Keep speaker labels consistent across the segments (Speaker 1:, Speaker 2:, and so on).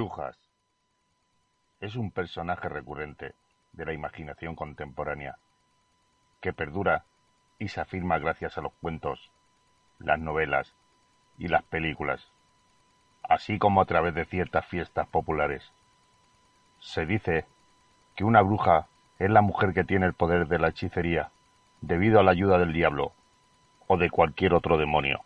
Speaker 1: brujas es un personaje recurrente de la imaginación contemporánea que perdura y se afirma gracias a los cuentos, las novelas y las películas, así como a través de ciertas fiestas populares. Se dice que una bruja es la mujer que tiene el poder de la hechicería debido a la ayuda del diablo o de cualquier otro demonio.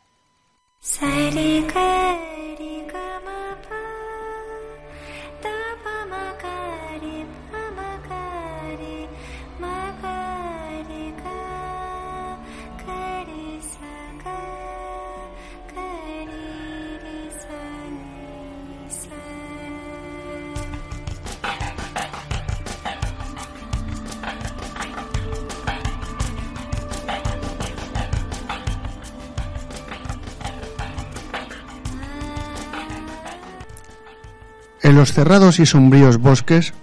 Speaker 2: En los cerrados y sombríos bosques,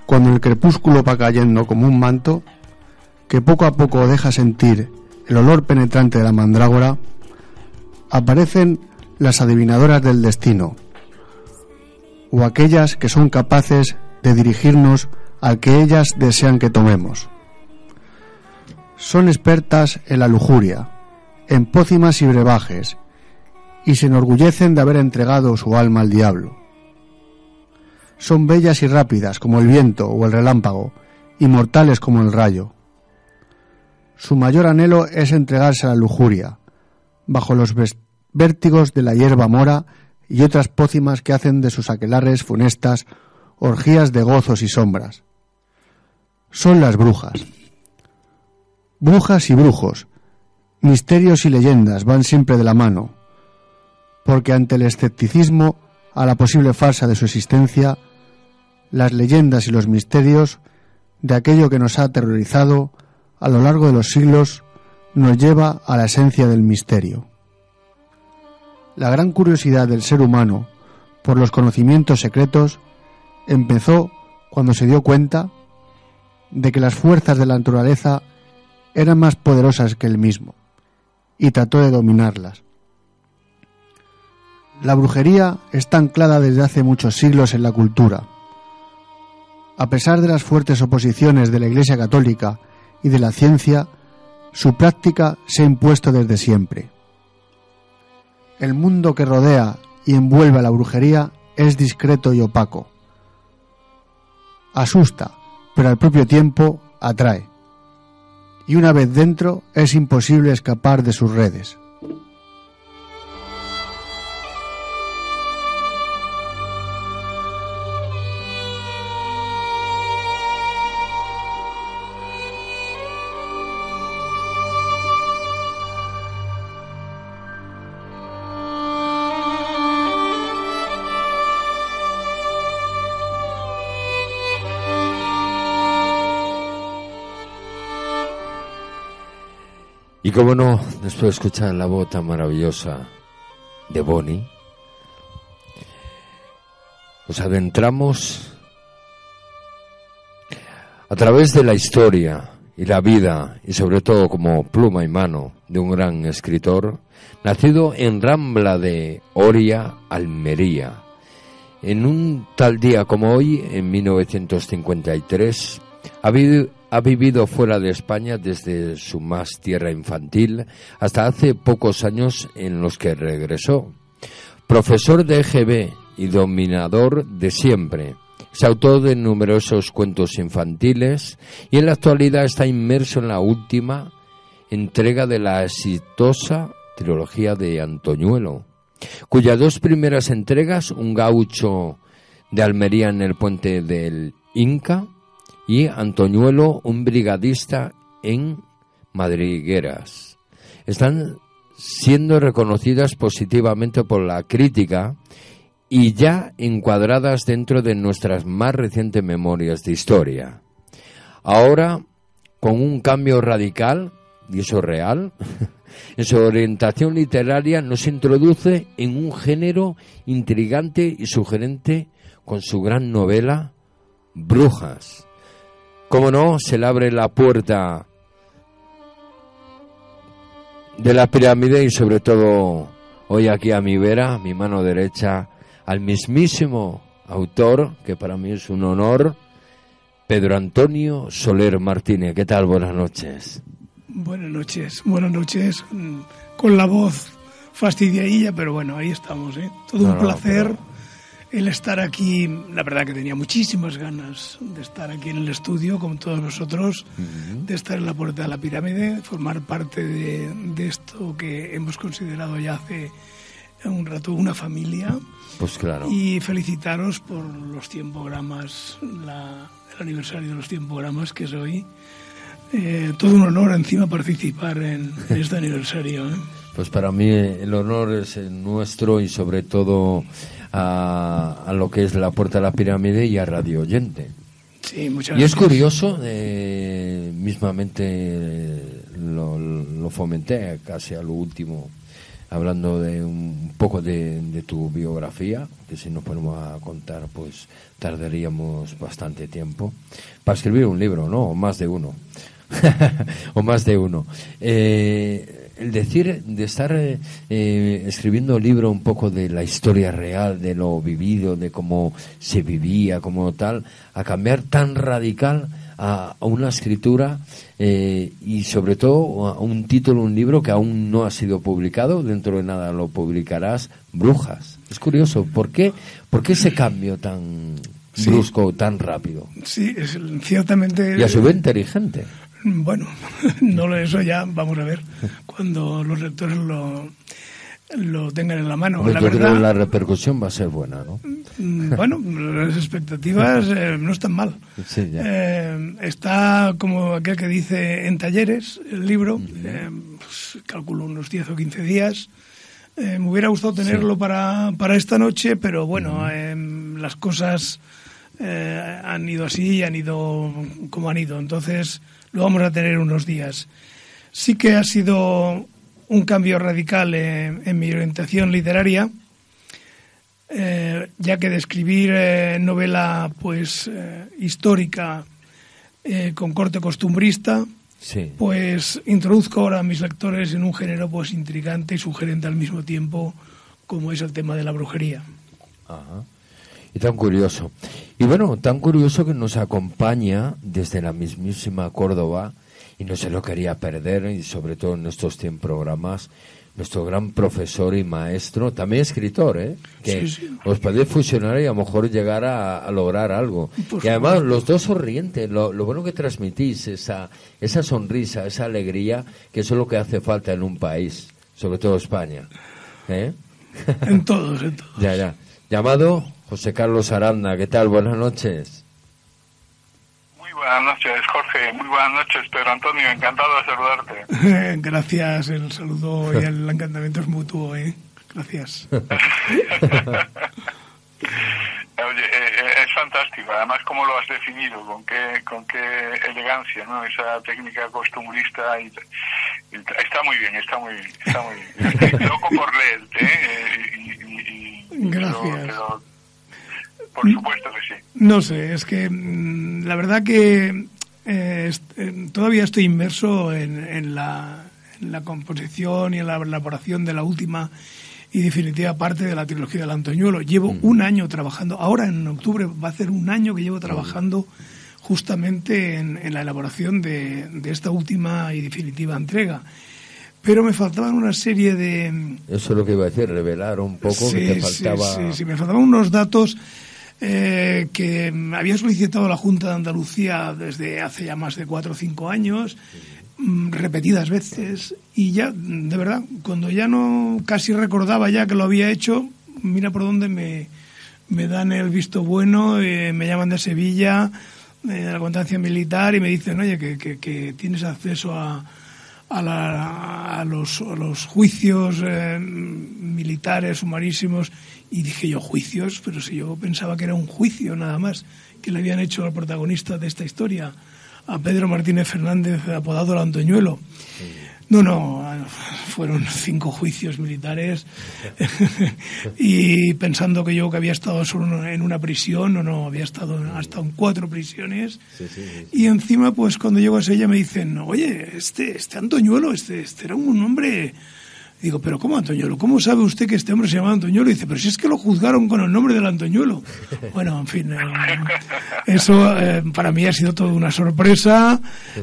Speaker 2: cuando el crepúsculo va cayendo como un manto, que poco a poco deja sentir el olor penetrante de la mandrágora, aparecen las adivinadoras del destino, o aquellas que son capaces de dirigirnos al que ellas desean que tomemos. Son expertas en la lujuria, en pócimas y brebajes, y se enorgullecen de haber entregado su alma al diablo. Son bellas y rápidas como el viento o el relámpago, y mortales como el rayo. Su mayor anhelo es entregarse a la lujuria, bajo los vértigos de la hierba mora y otras pócimas que hacen de sus aquelarres funestas orgías de gozos y sombras. Son las brujas. Brujas y brujos, misterios y leyendas van siempre de la mano, porque ante el escepticismo a la posible farsa de su existencia, las leyendas y los misterios de aquello que nos ha aterrorizado a lo largo de los siglos nos lleva a la esencia del misterio. La gran curiosidad del ser humano por los conocimientos secretos empezó cuando se dio cuenta de que las fuerzas de la naturaleza eran más poderosas que él mismo y trató de dominarlas. La brujería está anclada desde hace muchos siglos en la cultura. A pesar de las fuertes oposiciones de la Iglesia Católica y de la ciencia, su práctica se ha impuesto desde siempre. El mundo que rodea y envuelve a la brujería es discreto y opaco. Asusta, pero al propio tiempo atrae. Y una vez dentro es imposible escapar de sus redes.
Speaker 3: Y como no, después de escuchar la voz tan maravillosa de Bonnie, nos adentramos a través de la historia y la vida, y sobre todo como pluma y mano de un gran escritor, nacido en Rambla de Oria, Almería. En un tal día como hoy, en 1953, ha vivido fuera de España desde su más tierra infantil hasta hace pocos años en los que regresó. Profesor de EGB y dominador de siempre, es autor de numerosos cuentos infantiles y en la actualidad está inmerso en la última entrega de la exitosa trilogía de Antoñuelo, cuyas dos primeras entregas, Un gaucho de Almería en el puente del Inca y Antoñuelo, un brigadista en Madrigueras, están siendo reconocidas positivamente por la crítica y ya encuadradas dentro de nuestras más recientes memorias de historia. Ahora, con un cambio radical, y eso es real, en su orientación literaria nos introduce en un género intrigante y sugerente con su gran novela Brujas. Como no, se le abre la puerta de la pirámide y sobre todo hoy aquí a mi vera, mi mano derecha, al mismísimo autor, que para mí es un honor, Pedro Antonio Soler Martínez. ¿Qué tal? Buenas noches.
Speaker 4: Buenas noches, con la voz fastidiadilla, pero bueno, ahí estamos, ¿eh? Todo un placer el estar aquí. La verdad que tenía muchísimas ganas de estar aquí en el estudio con todos nosotros, de estar en la Puerta de la Pirámide, formar parte de esto que hemos considerado ya hace un rato una familia.
Speaker 3: Pues claro.
Speaker 4: Y felicitaros por los 100 programas, el aniversario de los 100 programas que es hoy. Todo un honor encima participar en este aniversario, ¿eh?
Speaker 3: Pues para mí el honor es nuestro y sobre todo a lo que es la Puerta de la Pirámide y a Radio Oyente.
Speaker 4: Sí, muchas
Speaker 3: gracias. Y es curioso, mismamente lo fomenté casi a lo último, hablando de un poco de tu biografía, que si nos ponemos a contar pues tardaríamos bastante tiempo para escribir un libro, ¿no? O más de uno. O más de uno. El decir de estar escribiendo un libro un poco de la historia real, de lo vivido, de cómo se vivía, como tal, a cambiar tan radical a una escritura y sobre todo a un título, un libro que aún no ha sido publicado, dentro de nada lo publicarás, Brujas. Es curioso, ¿por qué ese cambio tan brusco, tan rápido?
Speaker 4: Sí, es ciertamente.
Speaker 3: Y a su vez inteligente.
Speaker 4: Bueno, eso ya vamos a ver cuando los lectores lo tengan en la mano.
Speaker 3: Pues la verdad, la repercusión va a ser buena, ¿no?
Speaker 4: Bueno, las expectativas no están mal.
Speaker 3: Sí, ya.
Speaker 4: Está, como aquel que dice, en talleres el libro, pues, calculo unos 10 o 15 días. Me hubiera gustado tenerlo para esta noche, pero bueno, las cosas han ido así y han ido como han ido. Entonces lo vamos a tener unos días. Sí que ha sido un cambio radical en mi orientación literaria, ya que de escribir novela pues histórica con corte costumbrista, pues introduzco ahora a mis lectores en un género pues intrigante y sugerente al mismo tiempo, como es el tema de la brujería.
Speaker 3: Ajá. Y tan curioso. Y bueno, tan curioso que nos acompaña desde la mismísima Córdoba, y no se lo quería perder, y sobre todo en estos 100 programas, nuestro gran profesor y maestro, también escritor, que os podéis fusionar y a lo mejor llegar a lograr algo. Y además los dos sonrientes, lo bueno que transmitís, esa sonrisa, esa alegría, que eso es lo que hace falta en un país, sobre todo España.
Speaker 4: En todos.
Speaker 3: Ya. Llamado José Carlos Aranda, ¿qué tal? Buenas noches.
Speaker 5: Muy buenas noches, Jorge. Muy buenas noches, Pedro Antonio. Encantado de saludarte.
Speaker 4: Gracias, el saludo y el encantamiento es mutuo, Gracias.
Speaker 5: Oye, es fantástico. Además, cómo lo has definido, con qué elegancia, ¿no? Esa técnica costumbrista. Está muy bien. Estoy loco por leerte,
Speaker 4: Gracias.
Speaker 5: Pero, por supuesto que sí.
Speaker 4: No sé, es que la verdad que todavía estoy inmerso en la composición y en la elaboración de la última y definitiva parte de la trilogía del Antoñuelo. Llevo un año trabajando, ahora en octubre va a ser un año que llevo trabajando justamente en la elaboración de esta última y definitiva entrega. Pero me faltaban una serie de...
Speaker 3: Eso es lo que iba a decir, revelar un poco que te faltaba...
Speaker 4: Sí, me faltaban unos datos que había solicitado la Junta de Andalucía desde hace ya más de 4 o 5 años, repetidas veces, y ya, de verdad, cuando ya no casi recordaba ya que lo había hecho, mira por dónde me dan el visto bueno, me llaman de Sevilla, de la Comandancia Militar, y me dicen, oye, que tienes acceso a los juicios militares sumarísimos. Y dije yo, ¿juicios? Pero si yo pensaba que era un juicio nada más que le habían hecho al protagonista de esta historia, a Pedro Martínez Fernández, apodado el Antoñuelo. No, fueron 5 juicios militares y pensando que yo que había estado solo en una prisión, no, había estado hasta en 4 prisiones. Sí. Y encima, pues cuando llego a Sevilla me dicen, oye, este Antoñuelo, este era un hombre Digo, ¿pero cómo Antoñuelo? ¿Cómo sabe usted que este hombre se llama Antoñuelo? Y dice, pero si es que lo juzgaron con el nombre del Antoñuelo. Bueno, en fin, eso para mí ha sido toda una sorpresa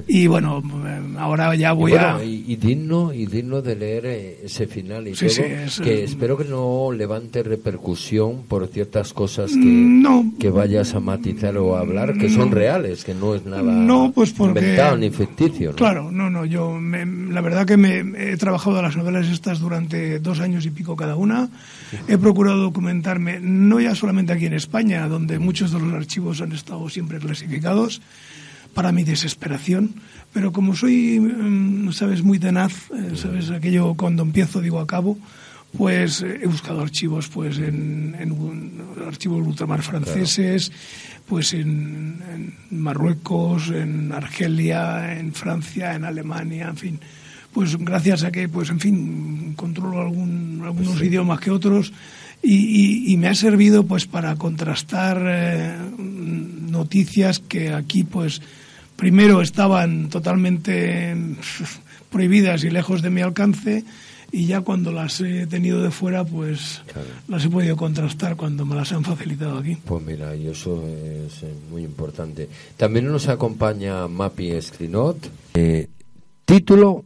Speaker 4: y bueno, ahora ya voy
Speaker 3: y digno de leer ese final y
Speaker 4: sí,
Speaker 3: todo,
Speaker 4: sí,
Speaker 3: que espero que no levante repercusión por ciertas cosas que vayas a matizar o a hablar, que son reales, que no es nada inventado ni ficticio, ¿no?
Speaker 4: Claro, yo la verdad que me he trabajado las novelas durante 2 años y pico cada una. He procurado documentarme, no ya solamente aquí en España, donde muchos de los archivos han estado siempre clasificados, para mi desesperación, pero como soy, sabes, muy tenaz, sabes, aquello cuando empiezo digo acabo, pues he buscado archivos pues en archivos de ultramar franceses, pues en Marruecos, en Argelia, en Francia, en Alemania, en fin. Pues gracias a que, pues en fin, controlo algunos idiomas que otros y me ha servido pues para contrastar noticias que aquí pues primero estaban totalmente prohibidas y lejos de mi alcance y ya cuando las he tenido de fuera pues claro, las he podido contrastar cuando me las han facilitado aquí.
Speaker 3: Pues mira, y eso es muy importante. También nos acompaña Mapi Escrinot. Título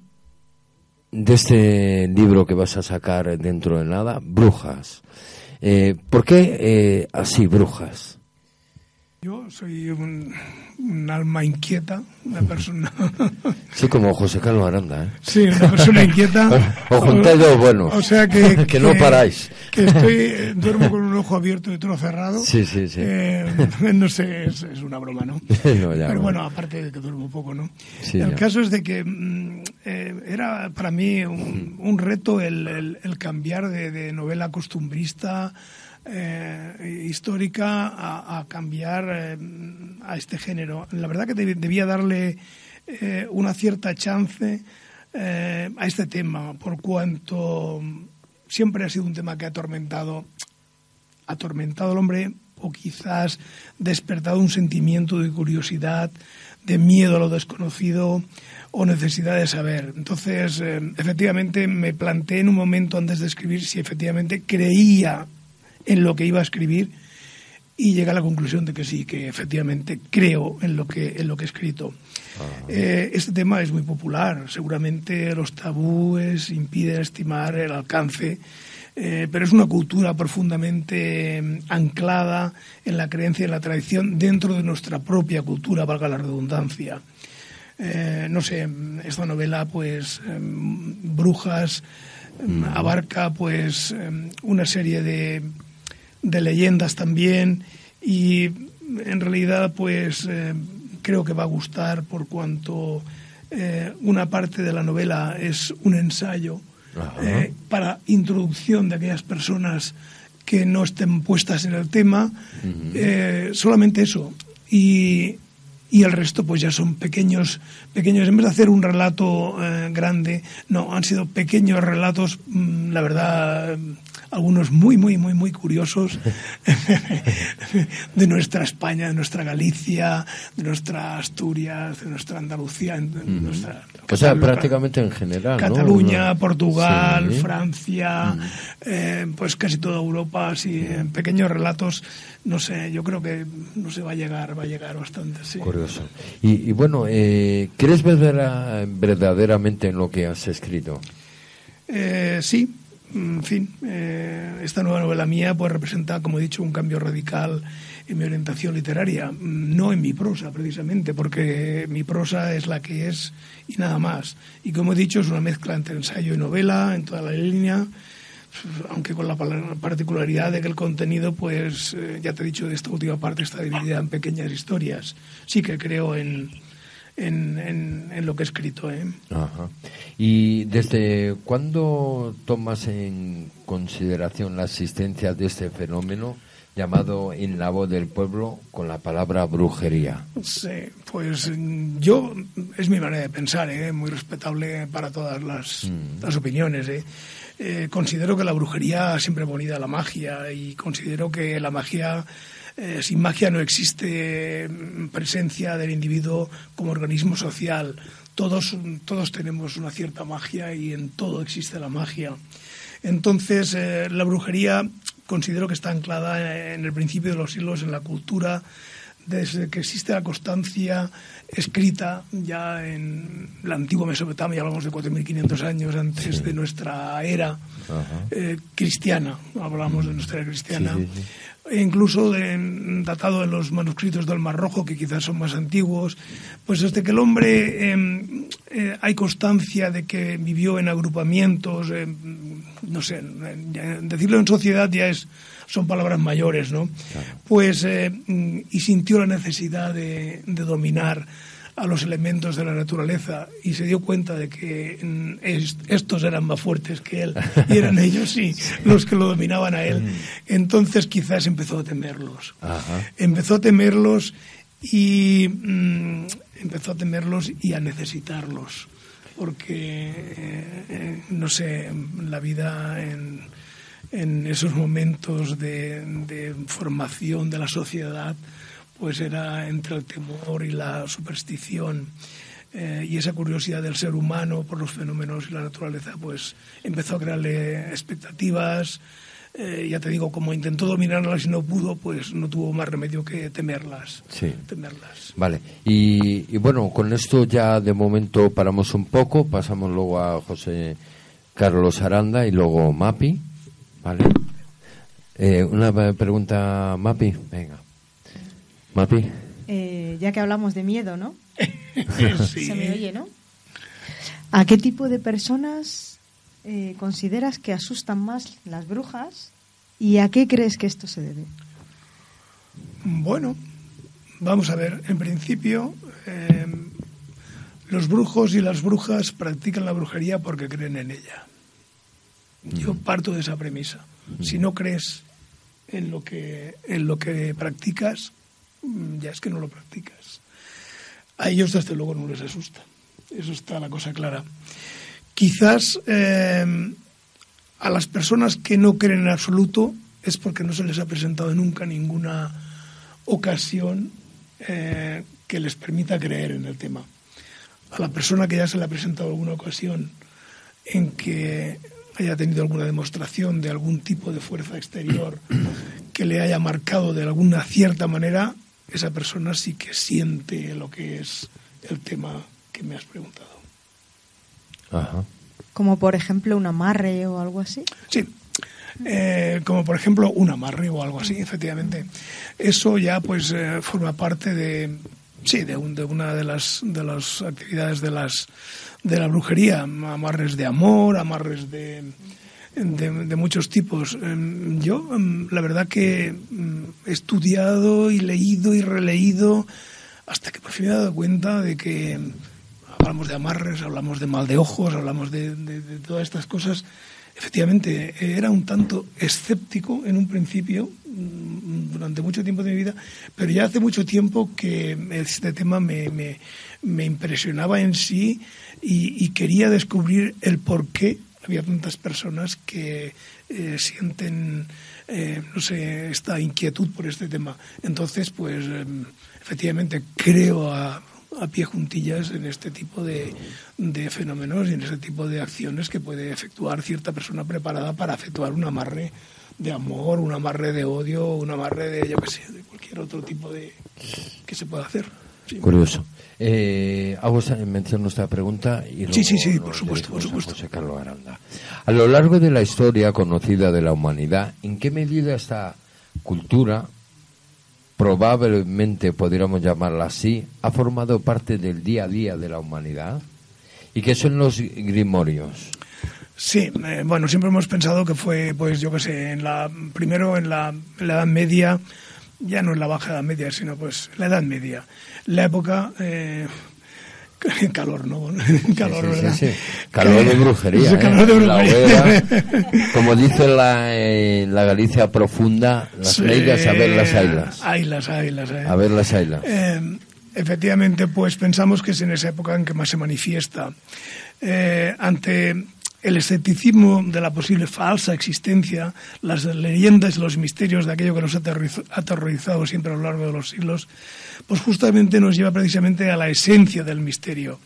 Speaker 3: de este libro que vas a sacar dentro de nada, Brujas. ¿Por qué así, Brujas?
Speaker 4: Yo soy un alma inquieta, una persona...
Speaker 3: Sí, como José Carlos Aranda, ¿eh?
Speaker 4: Sí, una persona inquieta.
Speaker 3: Os juntáis dos buenos.
Speaker 4: O sea que
Speaker 3: no paráis.
Speaker 4: Que duermo con un ojo abierto y otro cerrado.
Speaker 3: Sí.
Speaker 4: No sé, es una broma, ¿no? Pero bueno, aparte de que duermo poco, ¿no?
Speaker 3: Sí,
Speaker 4: el caso es de que era para mí un reto el cambiar de novela costumbrista histórica a cambiar a este género. La verdad que debía darle una cierta chance a este tema, por cuanto siempre ha sido un tema que ha atormentado al hombre, o quizás despertado un sentimiento de curiosidad, de miedo a lo desconocido o necesidad de saber. Entonces, efectivamente, me planteé en un momento antes de escribir si efectivamente creía en lo que iba a escribir y llegué a la conclusión de que sí, que efectivamente creo en lo que he escrito. Este tema es muy popular, seguramente los tabúes impiden estimar el alcance, pero es una cultura profundamente anclada en la creencia y en la tradición dentro de nuestra propia cultura, valga la redundancia. No sé, esta novela, pues, Brujas, abarca pues una serie de leyendas también y en realidad pues creo que va a gustar por cuanto una parte de la novela es un ensayo para introducción de aquellas personas que no estén puestas en el tema, solamente eso y el resto pues ya son pequeños, en vez de hacer un relato grande, no, han sido pequeños relatos, la verdad, algunos muy curiosos de nuestra España, de nuestra Galicia, de nuestra Asturias, de nuestra Andalucía,
Speaker 3: o sea, prácticamente en general,
Speaker 4: Cataluña,
Speaker 3: ¿no?
Speaker 4: Portugal, sí. Francia, pues casi toda Europa, sí, pequeños relatos, no sé, yo creo que no se va a llegar bastante, sí.
Speaker 3: Curioso. Y bueno, ¿crees verdaderamente en lo que has escrito?
Speaker 4: Sí. En fin, esta nueva novela mía pues representa, como he dicho, un cambio radical en mi orientación literaria, no en mi prosa precisamente, porque mi prosa es la que es y nada más. Y como he dicho, es una mezcla entre ensayo y novela en toda la línea, aunque con la particularidad de que el contenido, pues ya te he dicho, de esta última parte está dividida en pequeñas historias. Sí que creo en lo que he escrito.
Speaker 3: Ajá. ¿Y desde cuándo tomas en consideración la existencia de este fenómeno llamado en la voz del pueblo con la palabra brujería?
Speaker 4: Sí, pues yo, es mi manera de pensar, muy respetable para todas las opiniones. Considero que la brujería siempre va unida a la magia y considero que la magia... sin magia no existe presencia del individuo como organismo social. todos tenemos una cierta magia y en todo existe la magia. Entonces, la brujería considero que está anclada en el principio de los siglos en la cultura, desde que existe la constancia escrita ya en la antigua Mesopotamia, hablamos de 4.500 años antes de nuestra era cristiana, hablamos de nuestra era cristiana, e incluso datado en los manuscritos del Mar Rojo, que quizás son más antiguos, pues desde que el hombre hay constancia de que vivió en agrupamientos, no sé, decirlo en sociedad ya son palabras mayores, ¿no? Claro. Pues, y sintió la necesidad de dominar a los elementos de la naturaleza y se dio cuenta de que estos eran más fuertes que él y eran ellos los que lo dominaban a él. Entonces quizás empezó a temerlos. Empezó a temerlos y a necesitarlos, porque no sé, la vida en esos momentos de formación de la sociedad pues era entre el temor y la superstición, y esa curiosidad del ser humano por los fenómenos y la naturaleza pues empezó a crearle expectativas. Ya te digo, como intentó dominarlas y no pudo, pues no tuvo más remedio que temerlas.
Speaker 3: Vale, y bueno, con esto ya de momento paramos un poco, pasamos luego a José Carlos Aranda y luego Mapi, ¿vale? Una pregunta, Mapi, venga. Mapi.
Speaker 6: Ya que hablamos de miedo, ¿no?
Speaker 4: Sí.
Speaker 6: Se me oye, ¿no? ¿A qué tipo de personas consideras que asustan más las brujas y a qué crees que esto se debe?
Speaker 4: Bueno, vamos a ver. En principio, los brujos y las brujas practican la brujería porque creen en ella. Yo parto de esa premisa. Si no crees en lo que practicas, ya es que no lo practicas. A ellos desde luego no les asusta. Eso está la cosa clara. Quizás a las personas que no creen en absoluto es porque no se les ha presentado nunca ninguna ocasión que les permita creer en el tema. A la persona que ya se le ha presentado alguna ocasión en que haya tenido alguna demostración de algún tipo de fuerza exterior que le haya marcado de alguna cierta manera, esa persona sí que siente lo que es el tema que me has preguntado.
Speaker 6: Como por ejemplo un amarre o algo así.
Speaker 4: Sí, como por ejemplo un amarre o algo así, efectivamente. Eso ya pues forma parte de una de las actividades de la brujería, amarres de amor, amarres de muchos tipos. Yo, la verdad que he estudiado y leído y releído hasta que por fin me he dado cuenta de que hablamos de amarres, hablamos de mal de ojos, hablamos de todas estas cosas. Efectivamente, era un tanto escéptico en un principio, durante mucho tiempo de mi vida, pero ya hace mucho tiempo que este tema me impresionaba en sí y quería descubrir el por qué había tantas personas que sienten, no sé, esta inquietud por este tema. Entonces, pues, efectivamente, creo a pie juntillas en este tipo de fenómenos y en este tipo de acciones que puede efectuar cierta persona preparada para efectuar un amarre de amor, un amarre de odio, un amarre de, yo qué sé, de cualquier otro tipo de que se pueda hacer. Sí.
Speaker 3: Curioso. Hago mención a esta pregunta y luego
Speaker 4: sí, por supuesto.
Speaker 3: José Carlos Aranda. A lo largo de la historia conocida de la humanidad, ¿en qué medida esta cultura, probablemente podríamos llamarla así, ha formado parte del día a día de la humanidad? ¿Y qué son los grimorios?
Speaker 4: Sí, bueno, siempre hemos pensado que fue, pues yo qué sé, primero en la Edad Media, ya no en la Baja Edad Media, sino pues la Edad Media, la época calor, ¿no? Calor, sí, ¿verdad? Sí.
Speaker 3: Calor de brujería, calor de brujería. La hoguera, como dice la Galicia profunda, las meigas a ver las ailas.
Speaker 4: Ailas.
Speaker 3: A ver las ailas.
Speaker 4: Efectivamente, pues pensamos que es en esa época en que más se manifiesta. Ante el escepticismo de la posible falsa existencia, las leyendas y los misterios de aquello que nos ha aterrorizado siempre a lo largo de los siglos, pues justamente nos lleva precisamente a la esencia del misterio.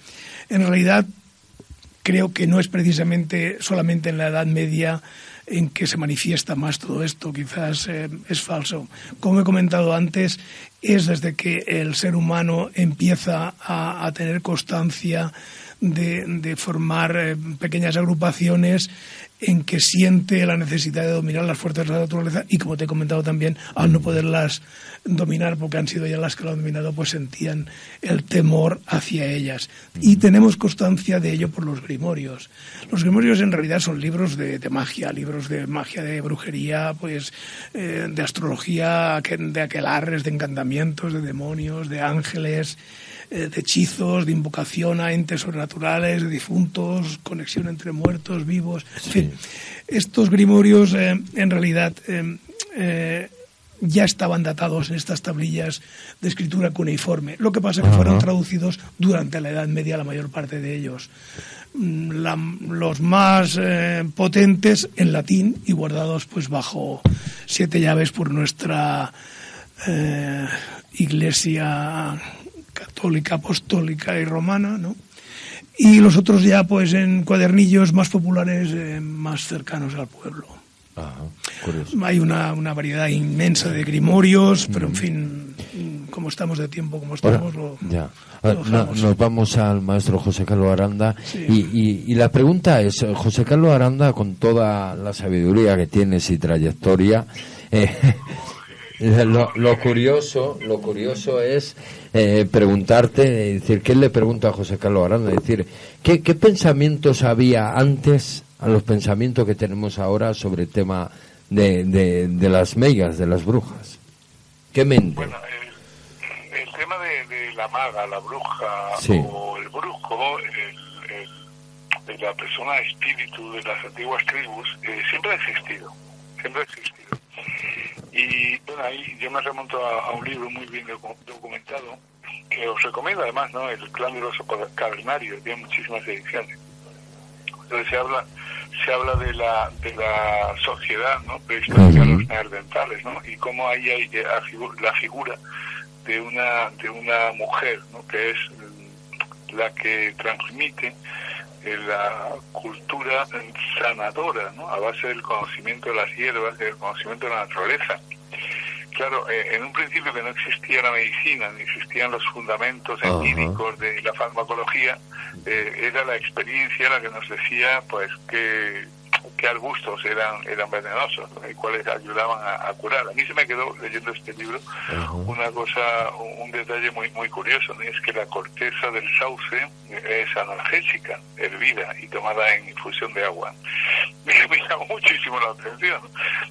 Speaker 4: En realidad, creo que no es precisamente solamente en la Edad Media en que se manifiesta más todo esto, quizás es falso. Como he comentado antes, es desde que el ser humano empieza a tener constancia de formar pequeñas agrupaciones en que siente la necesidad de dominar las fuerzas de la naturaleza y, como te he comentado también, al no poderlas dominar porque han sido ya las que lo han dominado, pues sentían el temor hacia ellas. Y tenemos constancia de ello por los grimorios. Los grimorios en realidad son libros de magia, de brujería, pues de astrología, de aquelarres, de encantamientos, de demonios, de ángeles, de hechizos, de invocación a entes sobrenaturales, de difuntos, conexión entre muertos, vivos, en fin. Estos grimorios en realidad ya estaban datados en estas tablillas de escritura cuneiforme. Lo que pasa es que fueron traducidos durante la Edad Media, la mayor parte de ellos. Los más potentes en latín y guardados pues bajo 7 llaves por nuestra Iglesia católica, apostólica y romana, ¿no? Y los otros ya pues en cuadernillos más populares, más cercanos al pueblo.
Speaker 3: Curioso.
Speaker 4: Hay una variedad inmensa de grimorios, pero en fin, como estamos de tiempo, como estamos,
Speaker 3: nos vamos al maestro José Carlos Aranda.
Speaker 4: Sí.
Speaker 3: Y la pregunta es, José Carlos Aranda, con toda la sabiduría que tienes y trayectoria, lo curioso es preguntarte, decir, ¿qué le pregunta a José Carlos Aranda? Decir, ¿qué pensamientos había antes a los pensamientos que tenemos ahora sobre el tema de las meigas, de las brujas? ¿Qué mente?
Speaker 5: Bueno, el tema de la maga, la bruja,
Speaker 3: sí,
Speaker 5: o el brujo, de la persona espíritu de las antiguas tribus, siempre ha existido. Y bueno, ahí yo me remonto a un libro muy bien documentado, que os recomiendo además, ¿no? El Clan del Oso Cavernario, tiene muchísimas ediciones. Entonces se habla de la sociedad, ¿no?, prehistórica de los neandertales, ¿no? Y cómo ahí hay la figura de una mujer, ¿no?, que es la que transmite la cultura sanadora, ¿no?, a base del conocimiento de las hierbas, del conocimiento de la naturaleza. Claro, en un principio que no existía la medicina, ni existían los fundamentos empíricos de la farmacología, era la experiencia la que nos decía pues que arbustos eran venenosos, ¿no?, y cuáles ayudaban a curar. A mí se me quedó, leyendo este libro, una cosa, un detalle muy muy curioso, ¿no?, y es que la corteza del sauce es analgésica, hervida y tomada en infusión de agua. Me llamó muchísimo la atención, ¿no?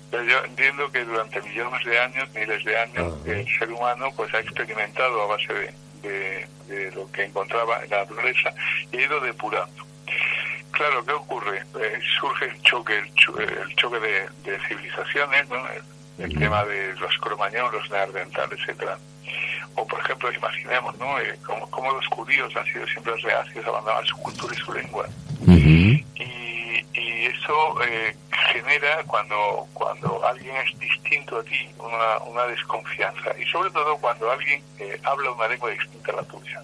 Speaker 5: Pero yo entiendo que durante miles de años, el ser humano pues ha experimentado a base de lo que encontraba en la naturaleza y ha ido depurando. Claro, ¿qué ocurre? Surge el choque de civilizaciones, ¿no? El tema de los cromañón, los neandertales, etcétera. O, por ejemplo, imaginemos, ¿no?, cómo los judíos han sido siempre reacios a abandonar su cultura y su lengua. Y eso genera, cuando alguien es distinto a ti, una desconfianza. Y sobre todo cuando alguien habla una lengua distinta a la tuya.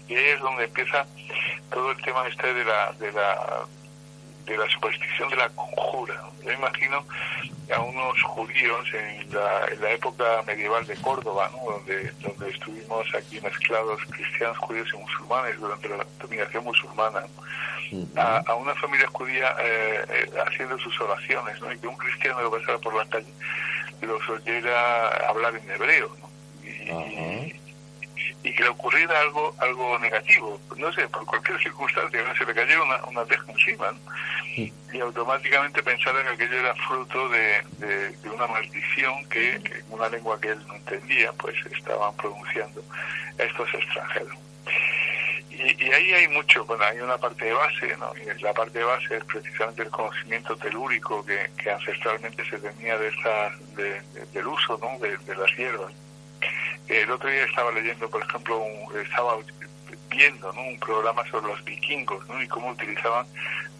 Speaker 5: Y ahí es donde empieza todo el tema de la superstición de la conjura. Yo imagino a unos judíos en la época medieval de Córdoba, ¿no?, donde estuvimos aquí mezclados cristianos, judíos y musulmanes durante la dominación musulmana, a una familia judía haciendo sus oraciones, ¿no?, y que un cristiano lo pasara por la calle los oyera hablar en hebreo, ¿no?, y que le ocurriera algo negativo, no sé, por cualquier circunstancia, ¿no?, se le cayera una teja encima, ¿no?, y automáticamente pensara que aquello era fruto de una maldición que en una lengua que él no entendía pues estaban pronunciando estos extranjeros. Y ahí hay mucho, bueno, hay una parte de base, ¿no?, y la parte de base es precisamente el conocimiento telúrico que ancestralmente se tenía del uso, ¿no?, de las hierbas. El otro día estaba leyendo, por ejemplo, estaba viendo, ¿no?, un programa sobre los vikingos, ¿no?, y cómo utilizaban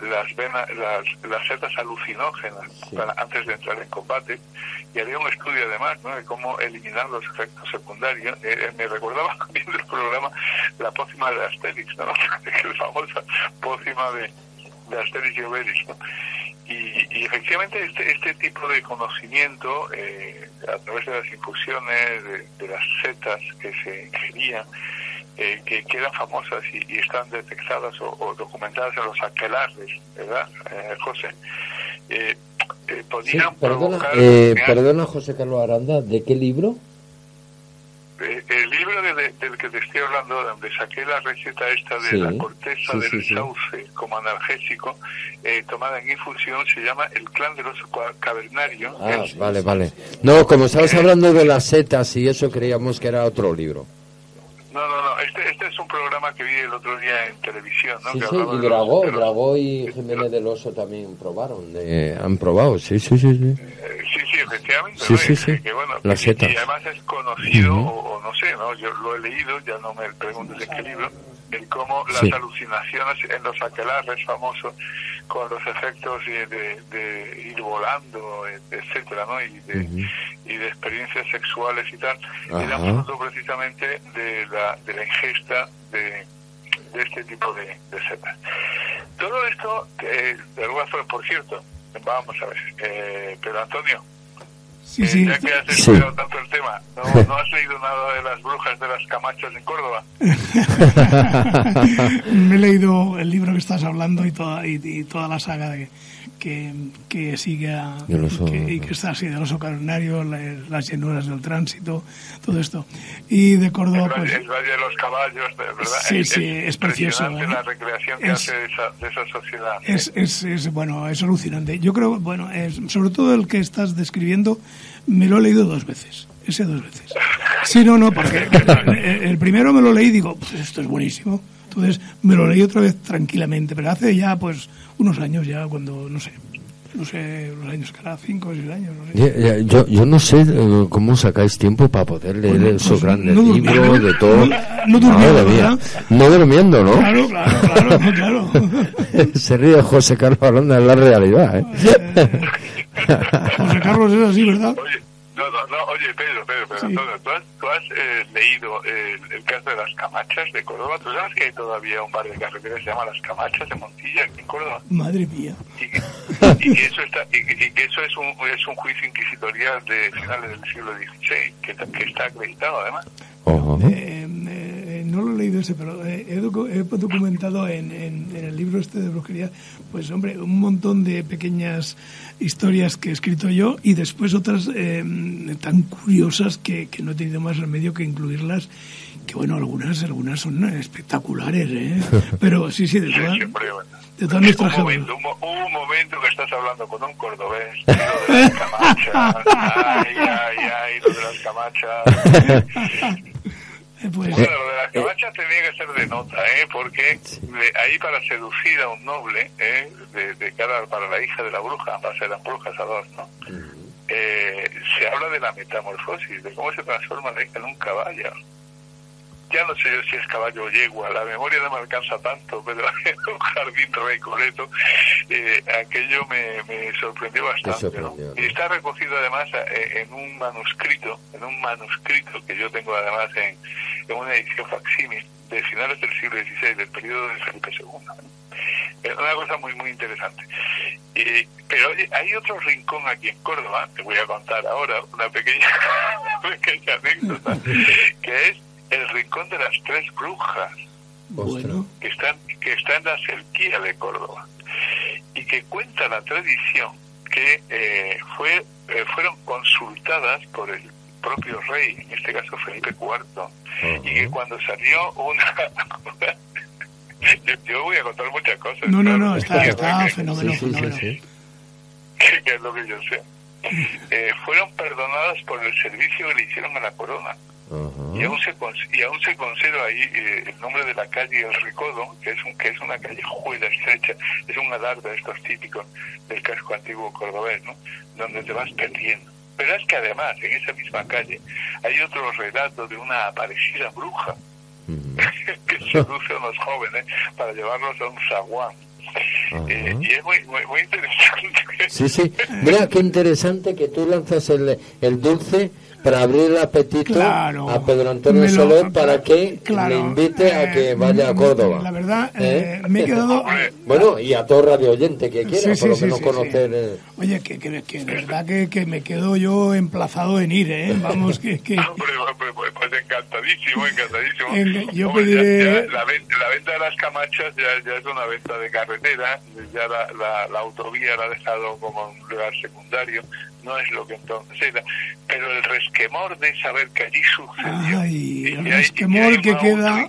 Speaker 5: las setas alucinógenas antes de entrar en combate, y había un estudio además, ¿no?, de cómo eliminar los efectos secundarios. Me recordaba viendo el programa la pócima de Asterix, ¿no? La famosa pócima de Asterix y Obelix, ¿no? Y efectivamente este tipo de conocimiento, a través de las infusiones, de las setas que se ingerían, que quedan famosas y están detectadas o documentadas en los aquelarres, ¿verdad, José? Podían provocar...
Speaker 3: Perdona, José Carlos Aranda, ¿de qué libro?
Speaker 5: El libro del que te estoy hablando, donde saqué la receta esta de la corteza del sauce como analgésico, tomada en infusión, se llama El clan del oso cavernario.
Speaker 3: Vale. No, como estabas hablando de las setas y eso, creíamos que era otro libro.
Speaker 5: No, este es un programa que vi el otro día en televisión, ¿no?
Speaker 3: Y Dragó y Jiménez del Oso también han probado, sí, efectivamente.
Speaker 5: Sí. Que, bueno, y además es conocido, o no sé, ¿no? Yo lo he leído, ya no me preguntes en qué libro, el cómo las alucinaciones en los aquelarres famosos, con los efectos de ir volando, etcétera, ¿no? Y de experiencias sexuales y tal, eran fruto precisamente de la ingesta de este tipo de setas. Todo esto, de alguna forma, por cierto, vamos a ver, pero Antonio, ya que has estudiado tanto el tema, ¿no has leído nada de las brujas de las Camachas en Córdoba?
Speaker 4: Me he leído el libro que estás hablando y toda la saga que sigue que está así del oso cavernario, las llanuras del tránsito, todo esto. Y de Córdoba,
Speaker 5: el Valle de los Caballos, ¿verdad?
Speaker 4: Sí, es precioso.
Speaker 5: La recreación que hace de esa sociedad.
Speaker 4: Es alucinante. Yo creo, sobre todo el que estás describiendo, me lo he leído 2 veces. Ese 2 veces. Sí, no, porque el primero me lo leí y digo, pues esto es buenísimo. Entonces me lo leí otra vez tranquilamente, pero hace ya pues unos años ya, cuando no sé los años que era, 5 o 6 años, no sé.
Speaker 3: Yo no sé cómo sacáis tiempo para poder leer esos grandes libros de todo.
Speaker 4: No durmiendo, ¿verdad?
Speaker 3: No durmiendo, ¿no?
Speaker 4: Claro.
Speaker 3: Se ríe José Carlos Aranda, es la realidad,
Speaker 4: José Carlos es así, ¿verdad?
Speaker 5: Oye, Pedro,
Speaker 4: sí.
Speaker 5: Antonio, ¿tú has leído el caso de las Camachas de Córdoba? ¿Tú sabes que hay todavía un bar de carreteras que se llama Las Camachas de Montilla, aquí en Córdoba?
Speaker 4: Madre mía.
Speaker 5: Y que eso es un juicio inquisitorial de finales del siglo XVI, que está acreditado además.
Speaker 4: No lo he leído ese, pero he documentado en el libro este de brujería, pues hombre, un montón de pequeñas historias que he escrito yo, y después otras tan curiosas que no he tenido más remedio que incluirlas, que bueno, algunas son espectaculares, pero sí, de todas nuestras
Speaker 5: hubo un momento que estás hablando con un cordobés, lo de las Camachas, lo de las Camachas. Bueno, lo de las Camachas tenía que ser de nota, porque ahí, para seducir a un noble, de cara para la hija de la bruja, para ser las brujas a dos, ¿no? Se habla de la metamorfosis, de cómo se transforma la hija en un caballo. Ya no sé yo si es caballo o yegua, la memoria no me alcanza tanto, pero en un jardín recoleto aquello me sorprendió bastante, ¿no? Y está recogido además en un manuscrito que yo tengo además en una edición facsímil de finales del siglo XVI, del periodo de Felipe II, ¿no? Es una cosa muy, muy interesante. Pero oye, hay otro rincón aquí en Córdoba, te voy a contar ahora una pequeña anécdota, que es el rincón de las 3 brujas, que está en la Cerquía de Córdoba, y que cuenta la tradición que fueron consultadas por el propio rey, en este caso Felipe IV, y que cuando salió yo voy a contar muchas cosas.
Speaker 4: No, está fenómeno.
Speaker 5: Que es lo que yo sé. Fueron perdonadas por el servicio que le hicieron a la corona. Y aún se conserva ahí el nombre de la calle El Recodo, que es una callejuela estrecha, es un adarve de estos típicos del casco antiguo cordobés, ¿no? Donde te vas perdiendo. Pero es que además, en esa misma calle, hay otro relato de una aparecida bruja que seduce a los jóvenes para llevarlos a un zaguán. Y es muy interesante.
Speaker 3: Sí. Mira, qué interesante que tú lanzas el dulce para abrir el apetito a Pedro Antonio Soler para que le invite a que vaya a Córdoba.
Speaker 4: La verdad, me he quedado...
Speaker 3: Bueno, y a todo radio oyente que quiera, por lo menos conocer...
Speaker 4: Oye, que de verdad que me quedo yo emplazado en ir, ¿eh? Vamos, que...
Speaker 5: Pues encantadísimo.
Speaker 4: Yo pediré...
Speaker 5: La venta de las camachas ya es una venta de carretera, ya la autovía la ha dejado como un lugar secundario, no es lo que entonces era, pero el resquemor de saber que allí sucedió.
Speaker 4: Ay, el resquemor que queda...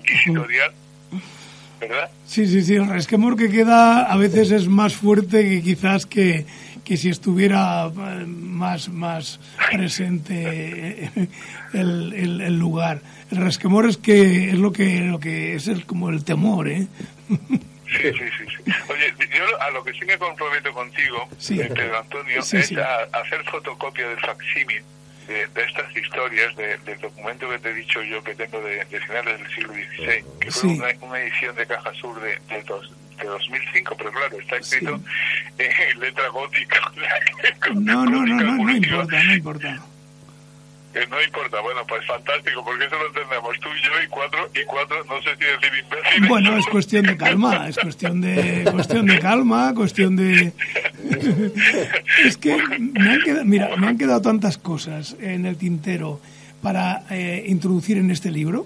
Speaker 5: ¿Verdad?
Speaker 4: Sí, el resquemor que queda a veces es más fuerte que quizás que si estuviera más presente el lugar. El resquemor es lo que es como el temor, ¿eh?
Speaker 5: Sí. Oye, yo a lo que sí me comprometo contigo, Pedro Antonio, es a hacer fotocopia del facsímil de estas historias, del documento que te he dicho yo que tengo de finales del siglo XVI, que fue una edición de Caja Sur de 2005, pero claro, está escrito en letra gótica.
Speaker 4: No importa.
Speaker 5: No importa, bueno, pues fantástico, porque eso lo entendemos tú y yo y cuatro, no sé si decir imbéciles.
Speaker 4: Bueno, es cuestión de calma, Es que me han quedado tantas cosas en el tintero para introducir en este libro,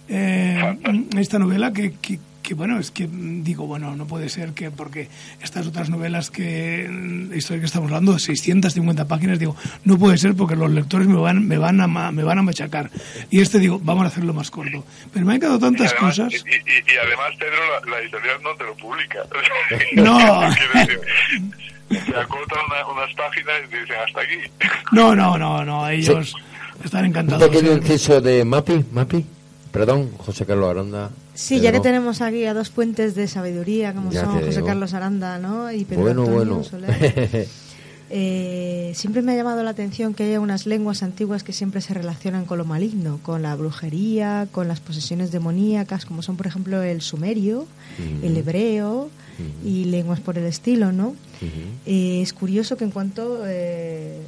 Speaker 4: esta novela, que bueno, es que digo, bueno, no puede ser que, porque estas otras novelas historias que estamos hablando, 650 páginas, digo, no puede ser porque los lectores me van a machacar. Y digo, vamos a hacerlo más corto. Pero me han quedado tantas cosas.
Speaker 5: Y además, Pedro, la editorial no te lo publica.
Speaker 4: No.
Speaker 5: Se acotan unas páginas y dicen hasta aquí.
Speaker 4: No, ellos están encantados.
Speaker 3: Un pequeño inciso de Mapi. Perdón, José Carlos Aranda.
Speaker 6: Sí, ya que tenemos aquí a dos puentes de sabiduría, como son José Carlos Aranda, ¿no? Y Pedro Antonio Soler. Siempre me ha llamado la atención que haya unas lenguas antiguas que siempre se relacionan con lo maligno, con la brujería, con las posesiones demoníacas, como son, por ejemplo, el sumerio, el hebreo y lenguas por el estilo, ¿no? Es curioso que en cuanto se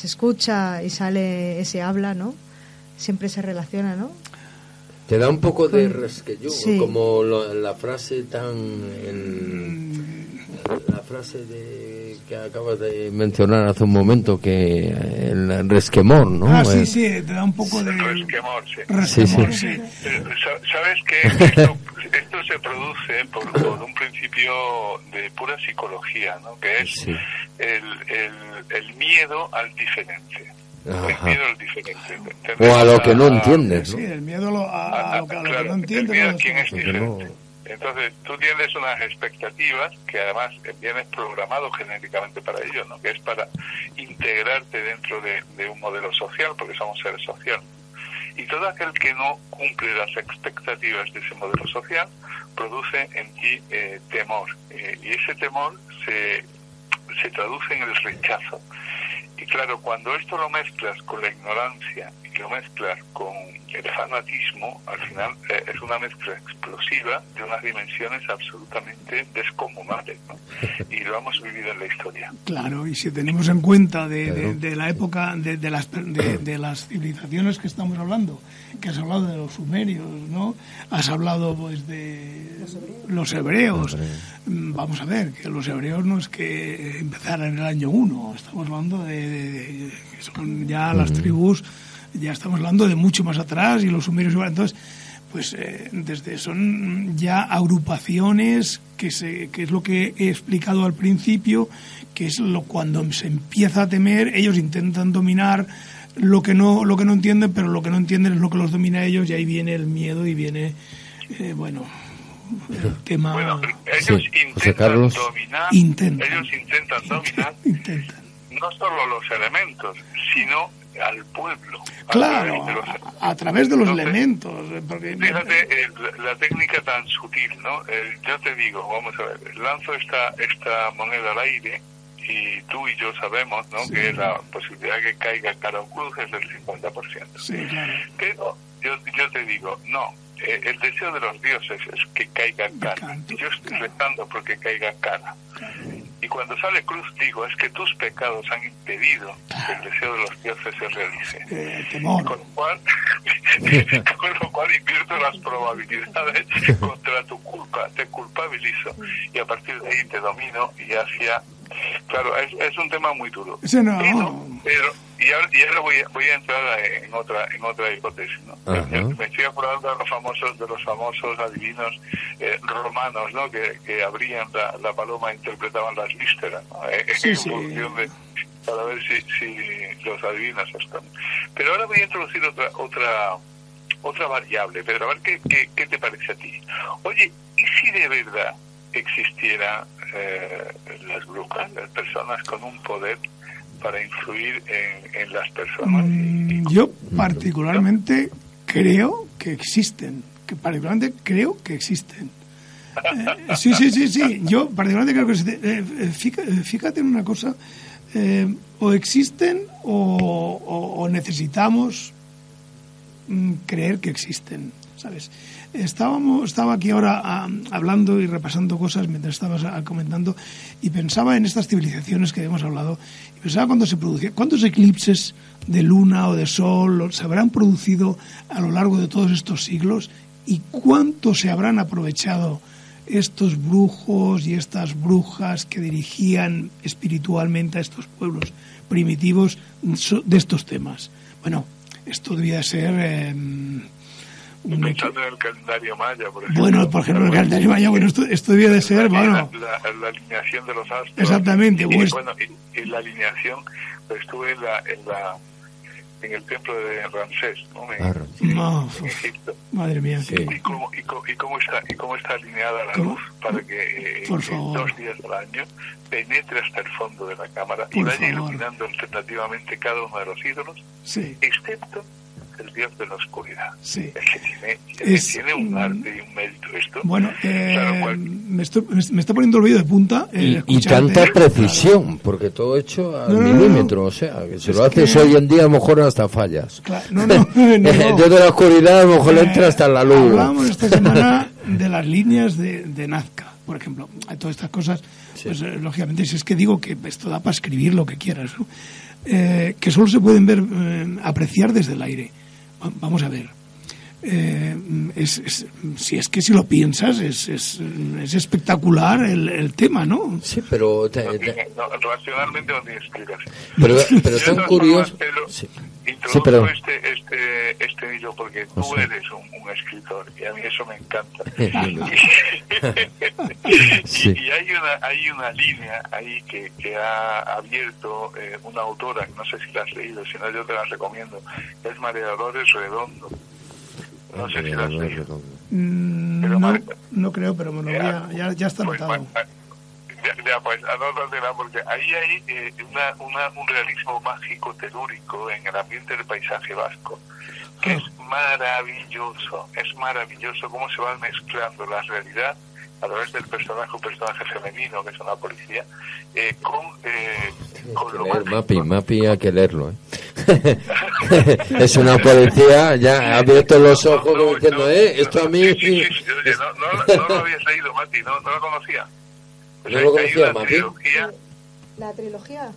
Speaker 6: escucha y sale ese habla, ¿no? Siempre se relaciona, ¿no?
Speaker 3: Te da un poco de resquello, como la frase la frase que acabas de mencionar hace un momento, que el resquemor, ¿no?
Speaker 4: Sí, te da un poco de...
Speaker 5: Resquemor,
Speaker 3: sí.
Speaker 5: ¿Sabes qué? Esto se produce por un principio de pura psicología, ¿no? Que es el miedo al diferente.
Speaker 3: Ajá.
Speaker 5: El miedo al diferente.
Speaker 3: O a lo que no entiendes, ¿no?
Speaker 4: Sí, el miedo a lo que no entiendes.
Speaker 5: El miedo a quién es diferente. Entonces, tú tienes unas expectativas que además vienes programado genéticamente para ello, ¿no? Que es para integrarte dentro de un modelo social, porque somos seres sociales. Y todo aquel que no cumple las expectativas de ese modelo social produce en ti temor. Y ese temor se traduce en el rechazo. Y claro, cuando esto lo mezclas con la ignorancia y lo mezclas con el fanatismo, al final es una mezcla explosiva de unas dimensiones absolutamente descomunales, ¿no? Y lo hemos vivido en la historia.
Speaker 4: Claro, y si tenemos en cuenta de la época de las civilizaciones que estamos hablando, que has hablado de los sumerios, ¿no? Has hablado pues de los hebreos. Vamos a ver, que los hebreos no es que empezaran en el año 1, estamos hablando de que son ya las tribus, ya estamos hablando de mucho más atrás, y los sumerios igual. Entonces, pues son ya agrupaciones que es lo que he explicado al principio, que es cuando se empieza a temer, ellos intentan dominar lo que no entienden, pero lo que no entienden es lo que los domina a ellos, y ahí viene el miedo y viene el tema.
Speaker 5: Bueno, ellos intentan dominar, no solo los elementos, sino al pueblo.
Speaker 4: Claro, a través de los elementos. Porque...
Speaker 5: Fíjate la técnica tan sutil, ¿no? Yo te digo, vamos a ver, lanzo esta moneda al aire, y tú y yo sabemos, ¿no? Que la posibilidad de que caiga cara o cruz es del 50%.
Speaker 4: Sí, claro.
Speaker 5: Pero yo te digo, no, el deseo de los dioses es que caiga cara. Y yo estoy rezando porque caiga cara. Y cuando sale cruz digo, es que tus pecados han impedido que el deseo de los dioses se realice. Con lo cual invierto las probabilidades contra tu culpa, te culpabilizo y a partir de ahí te domino y hacia... Claro, es un tema muy duro. Pero y ahora voy a entrar en otra hipótesis, ¿no? Me estoy acordando de los famosos adivinos romanos, ¿no? Que abrían la paloma e interpretaban las vísceras, ¿no? Función de, para ver si los adivinos están. Pero ahora voy a introducir otra variable, Pedro, a ver qué te parece a ti. Oye, ¿y si de verdad existieran las brujas, las personas con un poder para influir en las personas?
Speaker 4: Yo particularmente creo que existen. Sí. Yo particularmente creo que existen. Fíjate en una cosa, o existen o necesitamos creer que existen, ¿sabes? Estaba aquí ahora hablando y repasando cosas mientras estabas comentando y pensaba en estas civilizaciones que hemos hablado y pensaba cuando se producían, cuántos eclipses de luna o de sol se habrán producido a lo largo de todos estos siglos y cuánto se habrán aprovechado estos brujos y estas brujas que dirigían espiritualmente a estos pueblos primitivos de estos temas. Bueno, esto debía ser...
Speaker 5: Pensando en el calendario maya, por ejemplo.
Speaker 4: Bueno, por ejemplo, el calendario maya, esto debía de ser,
Speaker 5: la alineación de los astros.
Speaker 4: Exactamente.
Speaker 5: Y la alineación, pues estuve en el templo de Ramsés, ¿no? En Egipto.
Speaker 4: Madre mía.
Speaker 5: Sí. ¿Y cómo está alineada la luz para que 2 días al año penetre hasta el fondo de la cámara y vaya iluminando alternativamente cada uno de los ídolos, excepto el dios de la oscuridad.
Speaker 4: Sí.
Speaker 5: Es que tiene un arte y un mérito esto.
Speaker 4: Bueno, me está poniendo el oído de punta.
Speaker 3: Y tanta precisión, porque todo hecho al milímetro, o sea, que si lo haces hoy en día a lo mejor hasta fallas.
Speaker 4: Claro,
Speaker 3: el dios de la oscuridad a lo mejor le entra hasta la luz.
Speaker 4: Hablamos esta semana de las líneas de Nazca, por ejemplo. Todas estas cosas, pues lógicamente, si es que digo que esto da para escribir lo que quieras, ¿no? Que solo se pueden ver, apreciar desde el aire. Vamos a ver, si lo piensas es espectacular el tema, ¿no?
Speaker 3: Sí, pero
Speaker 5: racionalmente no tiene explicación.
Speaker 3: Pero tan curioso.
Speaker 5: Introduzco este hilo porque tú eres un escritor y a mí eso me encanta. Y hay una línea ahí que ha abierto una autora, que no sé si la has leído, si no yo te la recomiendo, es María Dolores Redondo. No sé si la has leído.
Speaker 4: No creo, pero me lo voy ya está anotado.
Speaker 5: Pues anótatela, porque ahí hay un realismo mágico telúrico en el ambiente del paisaje vasco que es maravilloso cómo se va mezclando la realidad a través del un personaje femenino que es una policía con lo mágico.
Speaker 3: Mapi hay que leerlo, es una policía, ya ha abierto los ojos diciendo, esto a mí...
Speaker 5: No lo habías leído, Mati, no lo conocía.
Speaker 3: ¿No lo conocía, Mapi?
Speaker 6: ¿La trilogía?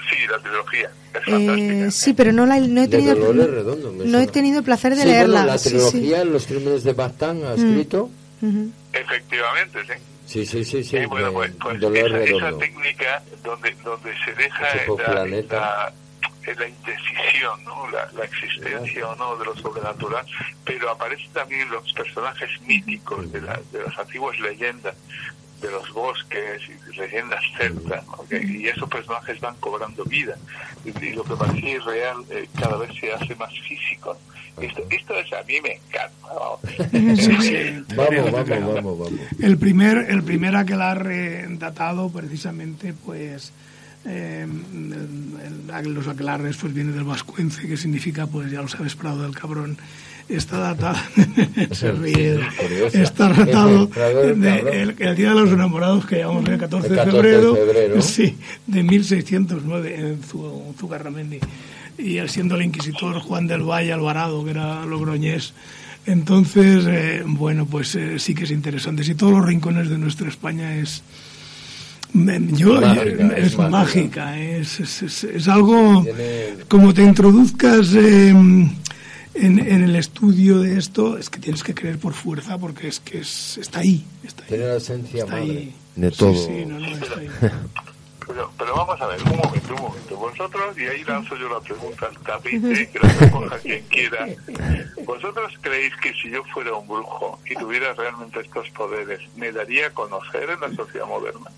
Speaker 5: Sí, la trilogía. Es fantástica.
Speaker 6: Sí, pero no he tenido... No he tenido el placer de leerla.
Speaker 3: Bueno, la trilogía, Los crímenes de Baztán, ha escrito...
Speaker 5: Efectivamente, sí.
Speaker 3: Sí.
Speaker 5: Bueno, pues esa técnica donde se deja la indecisión, ¿no? La existencia o no de lo sobrenatural, pero aparecen también los personajes míticos de las antiguas leyendas, de los bosques y leyendas celtas, ¿no? Y esos personajes van cobrando vida y lo que parecía irreal cada vez se hace más físico. Esto es, a mí me encanta.
Speaker 4: Sí.
Speaker 3: Vamos.
Speaker 4: El primer aquelarre datado precisamente, pues los aquelarres pues viene del vascuence, que significa, pues ya lo sabes, Prado del Cabrón. Está datado se ríe, está datado el día de los enamorados que llamamos el 14 de febrero. Sí, de 1609 en Zugarramendi, y siendo el inquisidor Juan del Valle Alvarado, que era logroñés, Entonces, bueno, pues sí que es interesante. Si todos los rincones de nuestra España es mágica. Es algo, como te introduzcas en el estudio de esto, es que tienes que creer por fuerza, porque es que está ahí.
Speaker 3: Tiene la esencia madre
Speaker 4: ahí.
Speaker 3: de todo.
Speaker 4: Sí, no, está ahí.
Speaker 5: Pero vamos a ver, un momento. Vosotros, y ahí lanzo yo la pregunta al tapete, que la recoja quien quiera. ¿Vosotros creéis que si yo fuera un brujo y tuviera realmente estos poderes, me daría a conocer en la sociedad moderna?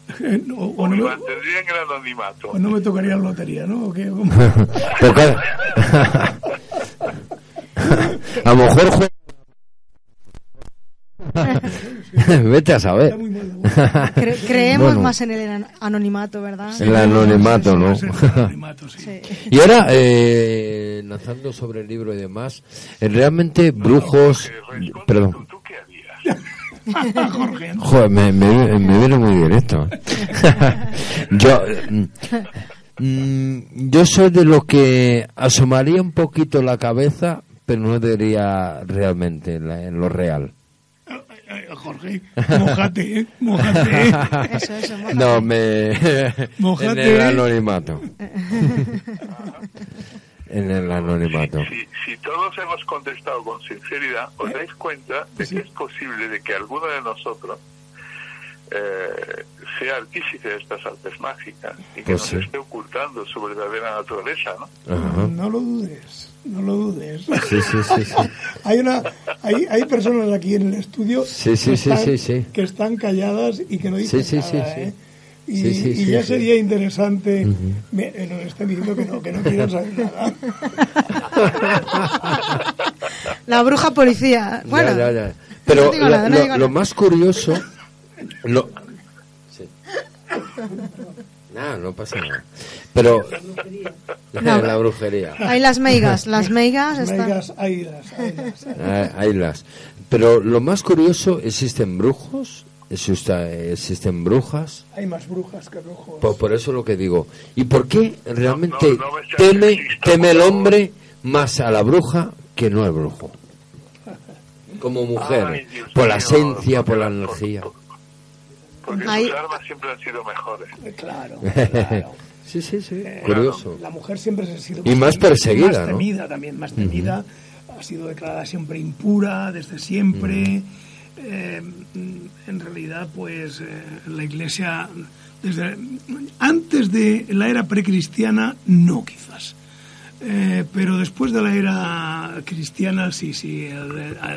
Speaker 5: ¿O me mantendría en el anonimato?
Speaker 4: O no me tocaría la lotería, ¿no? ¿O qué?
Speaker 3: A lo mejor vete a saber.
Speaker 6: Creemos más en el anonimato, ¿verdad?
Speaker 3: En el anonimato, ¿no?
Speaker 4: Sí.
Speaker 3: Y ahora, lanzando sobre el libro y demás, realmente brujos... Perdón.
Speaker 5: ¿Tú qué harías?
Speaker 4: Jorge.
Speaker 3: Joder, me viene muy directo. Yo soy de los que asomaría un poquito la cabeza, pero no diría realmente en lo real.
Speaker 4: Jorge, mójate, mójate.
Speaker 6: Eso, mójate.
Speaker 3: No,
Speaker 4: mójate.
Speaker 3: En el anonimato. En el anonimato.
Speaker 5: Si todos hemos contestado con sinceridad, os dais cuenta de que es posible de que alguno de nosotros sea artífice de estas artes mágicas y que nos esté ocultando su verdadera naturaleza, ¿no?
Speaker 3: Ajá.
Speaker 4: No lo dudes.
Speaker 3: Sí.
Speaker 4: Hay personas aquí en el estudio que están calladas y que no dicen nada, ¿eh? Y ya sería interesante. Nos están diciendo que no quieren saber nada.
Speaker 6: La bruja policía. Bueno,
Speaker 3: ya. Pero
Speaker 6: no
Speaker 3: lo más curioso... No pasa nada. Pero la brujería.
Speaker 6: Hay las meigas están.
Speaker 3: Haylas. Pero lo más curioso, ¿existen brujos? ¿Existen brujas?
Speaker 4: Hay más brujas que brujos.
Speaker 3: Por eso lo que digo. ¿Y por qué realmente teme el hombre más a la bruja que no al brujo? Como mujer, por la esencia, por la energía.
Speaker 5: Porque sus armas siempre han sido mejores.
Speaker 4: Claro.
Speaker 3: Sí. Curioso.
Speaker 4: La mujer siempre ha sido
Speaker 3: más perseguida,
Speaker 4: más temida, también más temida. Ha sido declarada siempre impura desde siempre. En realidad, pues la Iglesia, desde antes de la era precristiana, no quizás. Pero después de la era cristiana, sí,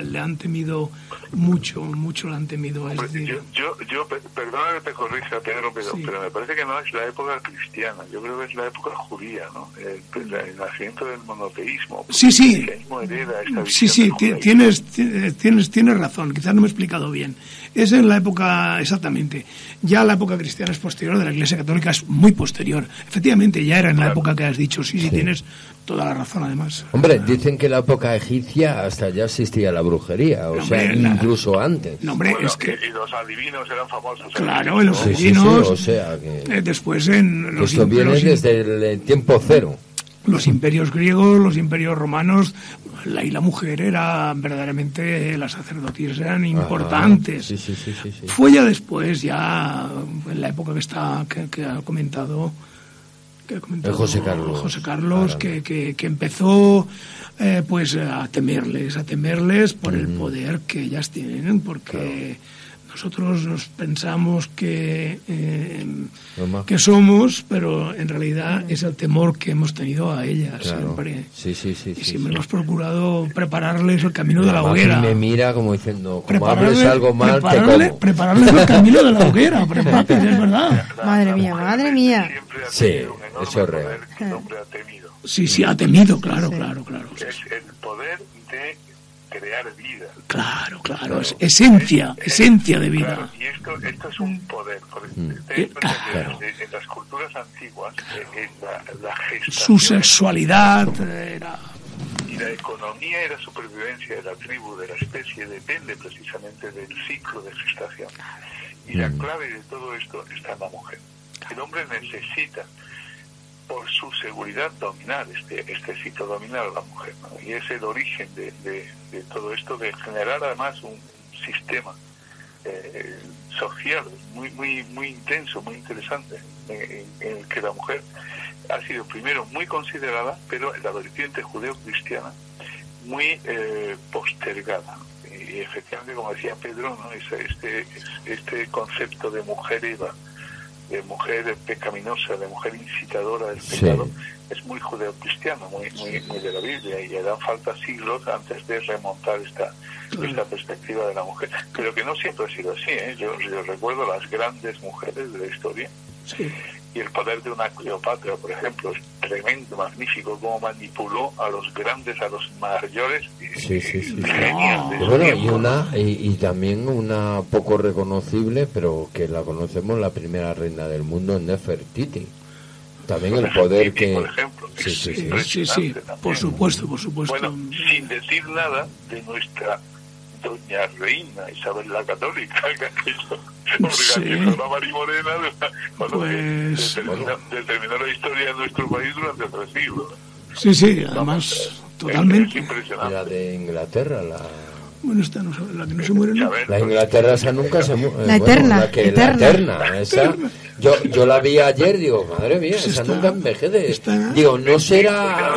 Speaker 4: le han temido mucho le han temido. Es decir,
Speaker 5: yo perdona que te corrija, Pedro, pero me parece que no es la época cristiana, yo creo que es la época judía, ¿no? El nacimiento del monoteísmo.
Speaker 4: Sí.
Speaker 5: Sí,
Speaker 4: tienes razón, quizás no me he explicado bien. Es en la época, exactamente. Ya la época cristiana es posterior, de la Iglesia Católica es muy posterior. Efectivamente, ya era en la época que has dicho, sí, tienes toda la razón, además.
Speaker 3: Hombre, dicen que en la época egipcia hasta ya existía la brujería, incluso antes.
Speaker 4: No, hombre,
Speaker 5: bueno,
Speaker 4: es que...
Speaker 5: Y los adivinos eran famosos.
Speaker 4: Claro, los adivinos...
Speaker 3: o sea que...
Speaker 4: después en los...
Speaker 3: Esto viene desde el tiempo cero.
Speaker 4: Los imperios griegos, los imperios romanos, y la mujer era verdaderamente, las sacerdotisas eran importantes.
Speaker 3: Sí.
Speaker 4: Fue ya después, ya en la época que ha comentado
Speaker 3: José
Speaker 4: Carlos, que empezó pues a temerles por el poder que ellas tienen, porque nosotros nos pensamos que somos, pero en realidad es el temor que hemos tenido a ellas siempre.
Speaker 3: Sí.
Speaker 4: Y siempre hemos procurado prepararles el camino de la hoguera.
Speaker 3: Me mira como diciendo, como hables algo mal,
Speaker 4: prepararles el camino de la hoguera, es verdad.
Speaker 6: Madre mía.
Speaker 3: Sí, eso es real.
Speaker 5: Que el hombre ha temido.
Speaker 4: Sí, ha temido, claro.
Speaker 5: Es el poder de crear vida.
Speaker 4: Claro, es esencia de vida.
Speaker 5: Claro, y esto es un poder. En las culturas antiguas, la gestación,
Speaker 4: su sexualidad era...
Speaker 5: Y la economía y la supervivencia de la tribu, de la especie, depende precisamente del ciclo de gestación. Y la clave de todo esto está en la mujer. El hombre necesita por su seguridad dominar, cito, dominar a la mujer, ¿no? Y es el origen de todo esto, de generar además un sistema social muy intenso, muy interesante, en el que la mujer ha sido primero muy considerada, pero en la vertiente judeo-cristiana muy postergada. Y efectivamente, como decía Pedro, ¿no? Este concepto de mujer Eva, de mujer pecaminosa, de mujer incitadora del pecado, es muy judeocristiano, muy de la Biblia, y harán falta siglos antes de remontar esta perspectiva de la mujer. Pero que no siempre ha sido así, ¿eh? Yo recuerdo las grandes mujeres de la historia, y el poder de una Cleopatra, por ejemplo, es tremendo, magnífico, cómo manipuló a los grandes, a los mayores.
Speaker 3: Bueno, y también una poco reconocible, pero que la conocemos, la primera reina del mundo, Nefertiti. También el poder que...
Speaker 5: Por ejemplo,
Speaker 4: sí, por supuesto.
Speaker 5: Bueno, sin decir nada de nuestra doña reina Isabel la Católica, que organizó la Marimorena, determinó la historia de nuestro país durante 3 siglos.
Speaker 4: Sí, además, totalmente.
Speaker 5: Es impresionante.
Speaker 3: La de Inglaterra,
Speaker 4: Bueno, esta no sabe, la que no se muere, ¿no?
Speaker 3: La Inglaterra esa nunca se muere.
Speaker 6: La eterna.
Speaker 3: La eterna. Esa, yo la vi ayer, digo, madre mía,
Speaker 4: Pues
Speaker 3: esa nunca envejece. Digo, no será...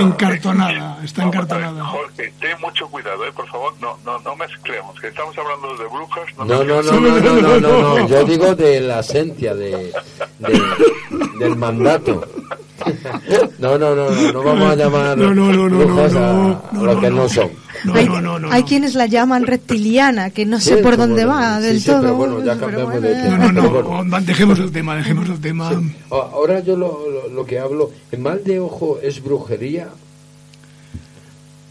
Speaker 4: Está encartonada.
Speaker 5: Jorge, ten mucho cuidado, por favor, no mezclemos, que estamos hablando de brujas.
Speaker 3: No, yo digo de la esencia, del mandato. No vamos a llamar brujas a lo que no son.
Speaker 6: Hay quienes la llaman reptiliana, que no sé por dónde va del todo.
Speaker 3: Pero bueno, ya cambiamos de tema.
Speaker 4: No, dejemos el tema.
Speaker 3: Sí. Ahora yo lo que hablo, ¿el mal de ojo es brujería?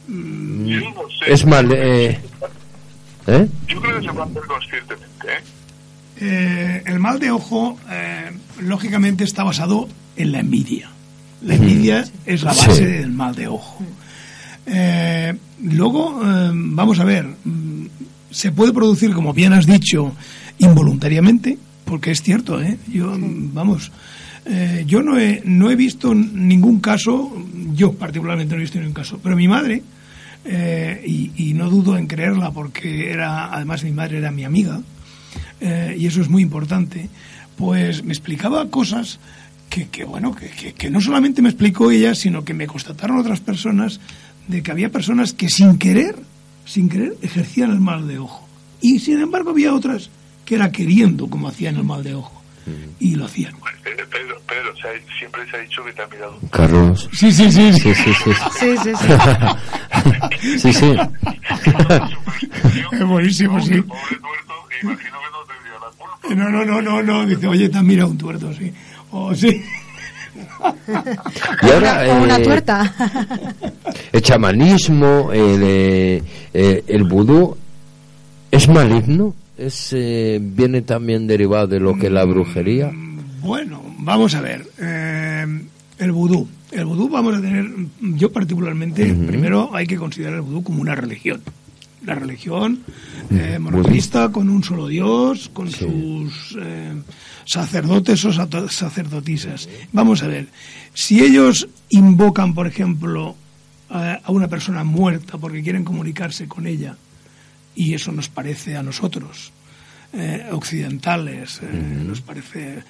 Speaker 5: Yo no sé.
Speaker 3: Es mal,
Speaker 5: Yo creo que se va a hacer conscientemente,
Speaker 4: El mal de ojo, lógicamente, está basado en la envidia. La envidia es la base del mal de ojo. Luego, vamos a ver, se puede producir, como bien has dicho, involuntariamente, porque es cierto, yo no he visto ningún caso, yo particularmente no he visto ningún caso, pero mi madre, y no dudo en creerla porque además mi madre era mi amiga, y eso es muy importante, pues me explicaba cosas que no solamente me explicó ella, sino que me constataron otras personas, de que había personas que sin querer ejercían el mal de ojo, y sin embargo había otras que era queriendo como hacían el mal de ojo, y lo hacían.
Speaker 5: Pedro, siempre se ha dicho que te ha mirado
Speaker 3: Carlos.
Speaker 4: Sí.
Speaker 3: Sí.
Speaker 4: Es buenísimo, sí.
Speaker 5: Pobre tuerto, imagino que no tendría la culpa.
Speaker 4: No, dice, oye, te has mirado un tuerto, sí. Sí.
Speaker 3: Y ahora,
Speaker 6: como una tuerta.
Speaker 3: El chamanismo, el vudú, ¿es maligno? ¿Viene también derivado de lo que es la brujería?
Speaker 4: Bueno, vamos a ver. El vudú vamos a tener, yo particularmente, primero hay que considerar el vudú como una religión. La religión monoteísta, con un solo Dios, con sus sacerdotes o sacerdotisas. Vamos a ver, si ellos invocan, por ejemplo, a una persona muerta porque quieren comunicarse con ella, y eso nos parece a nosotros occidentales, nos parece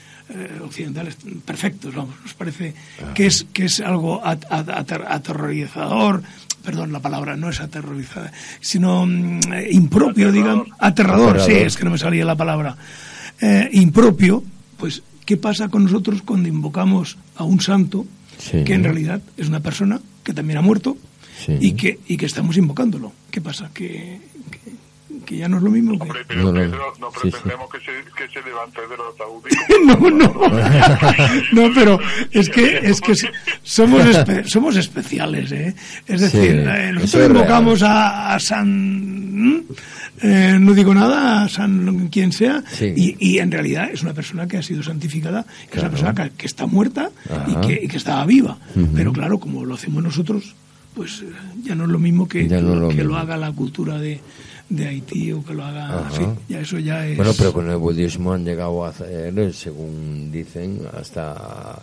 Speaker 4: occidentales perfectos, nos parece que es algo aterrorizador. Perdón, la palabra no es aterrorizada, sino impropio, digamos, aterrador, sí, es que no me salía la palabra. Impropio, pues, ¿qué pasa con nosotros cuando invocamos a un santo que en realidad es una persona que también ha muerto y que estamos invocándolo? ¿Qué pasa? Que ya no es lo mismo.
Speaker 5: Hombre, pero Pedro, no pretendemos que se levante del ataúd.
Speaker 4: No, pero es que somos especiales, Es decir, nosotros invocamos a San, no digo nada, a San quien sea, y en realidad es una persona que ha sido santificada, que es una persona que está muerta y que estaba viva. Pero claro, como lo hacemos nosotros, pues ya no es lo mismo que lo haga la cultura de Haití o que lo haga, eso ya es...
Speaker 3: Bueno, pero con el budismo han llegado a hacer, según dicen, hasta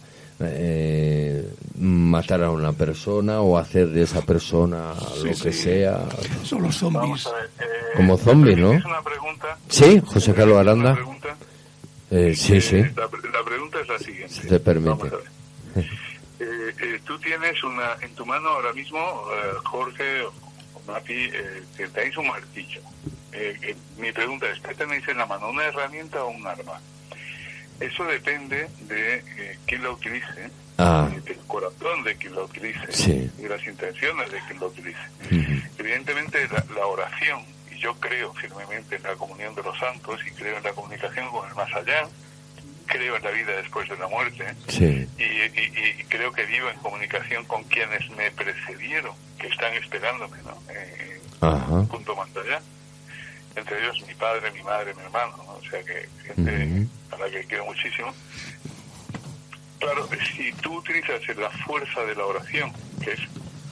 Speaker 3: matar a una persona o hacer de esa persona lo que sea.
Speaker 4: Son los zombies.
Speaker 3: Como zombies, ¿no?
Speaker 5: ¿Es una pregunta?
Speaker 3: Sí, José Carlos Aranda.
Speaker 5: ¿Una pregunta?
Speaker 3: Sí.
Speaker 5: La pregunta es la siguiente.
Speaker 3: Si te permite.
Speaker 5: Tú tienes en tu mano ahora mismo, Jorge o Mati, que tenéis un martillo. Mi pregunta es, ¿qué tenéis en la mano? ¿Una herramienta o un arma? Eso depende de quién lo utilice, del corazón de quien lo utilice y las intenciones de quien lo utilice. Evidentemente la oración, y yo creo firmemente en la comunión de los santos y creo en la comunicación con el más allá, creo en la vida después de la muerte y creo que vivo en comunicación con quienes me precedieron, que están esperándome, ¿no? Un punto más allá. Entre ellos mi padre, mi madre, mi hermano, ¿no? O sea que gente a la que quiero muchísimo. Claro, si tú utilizas la fuerza de la oración, que es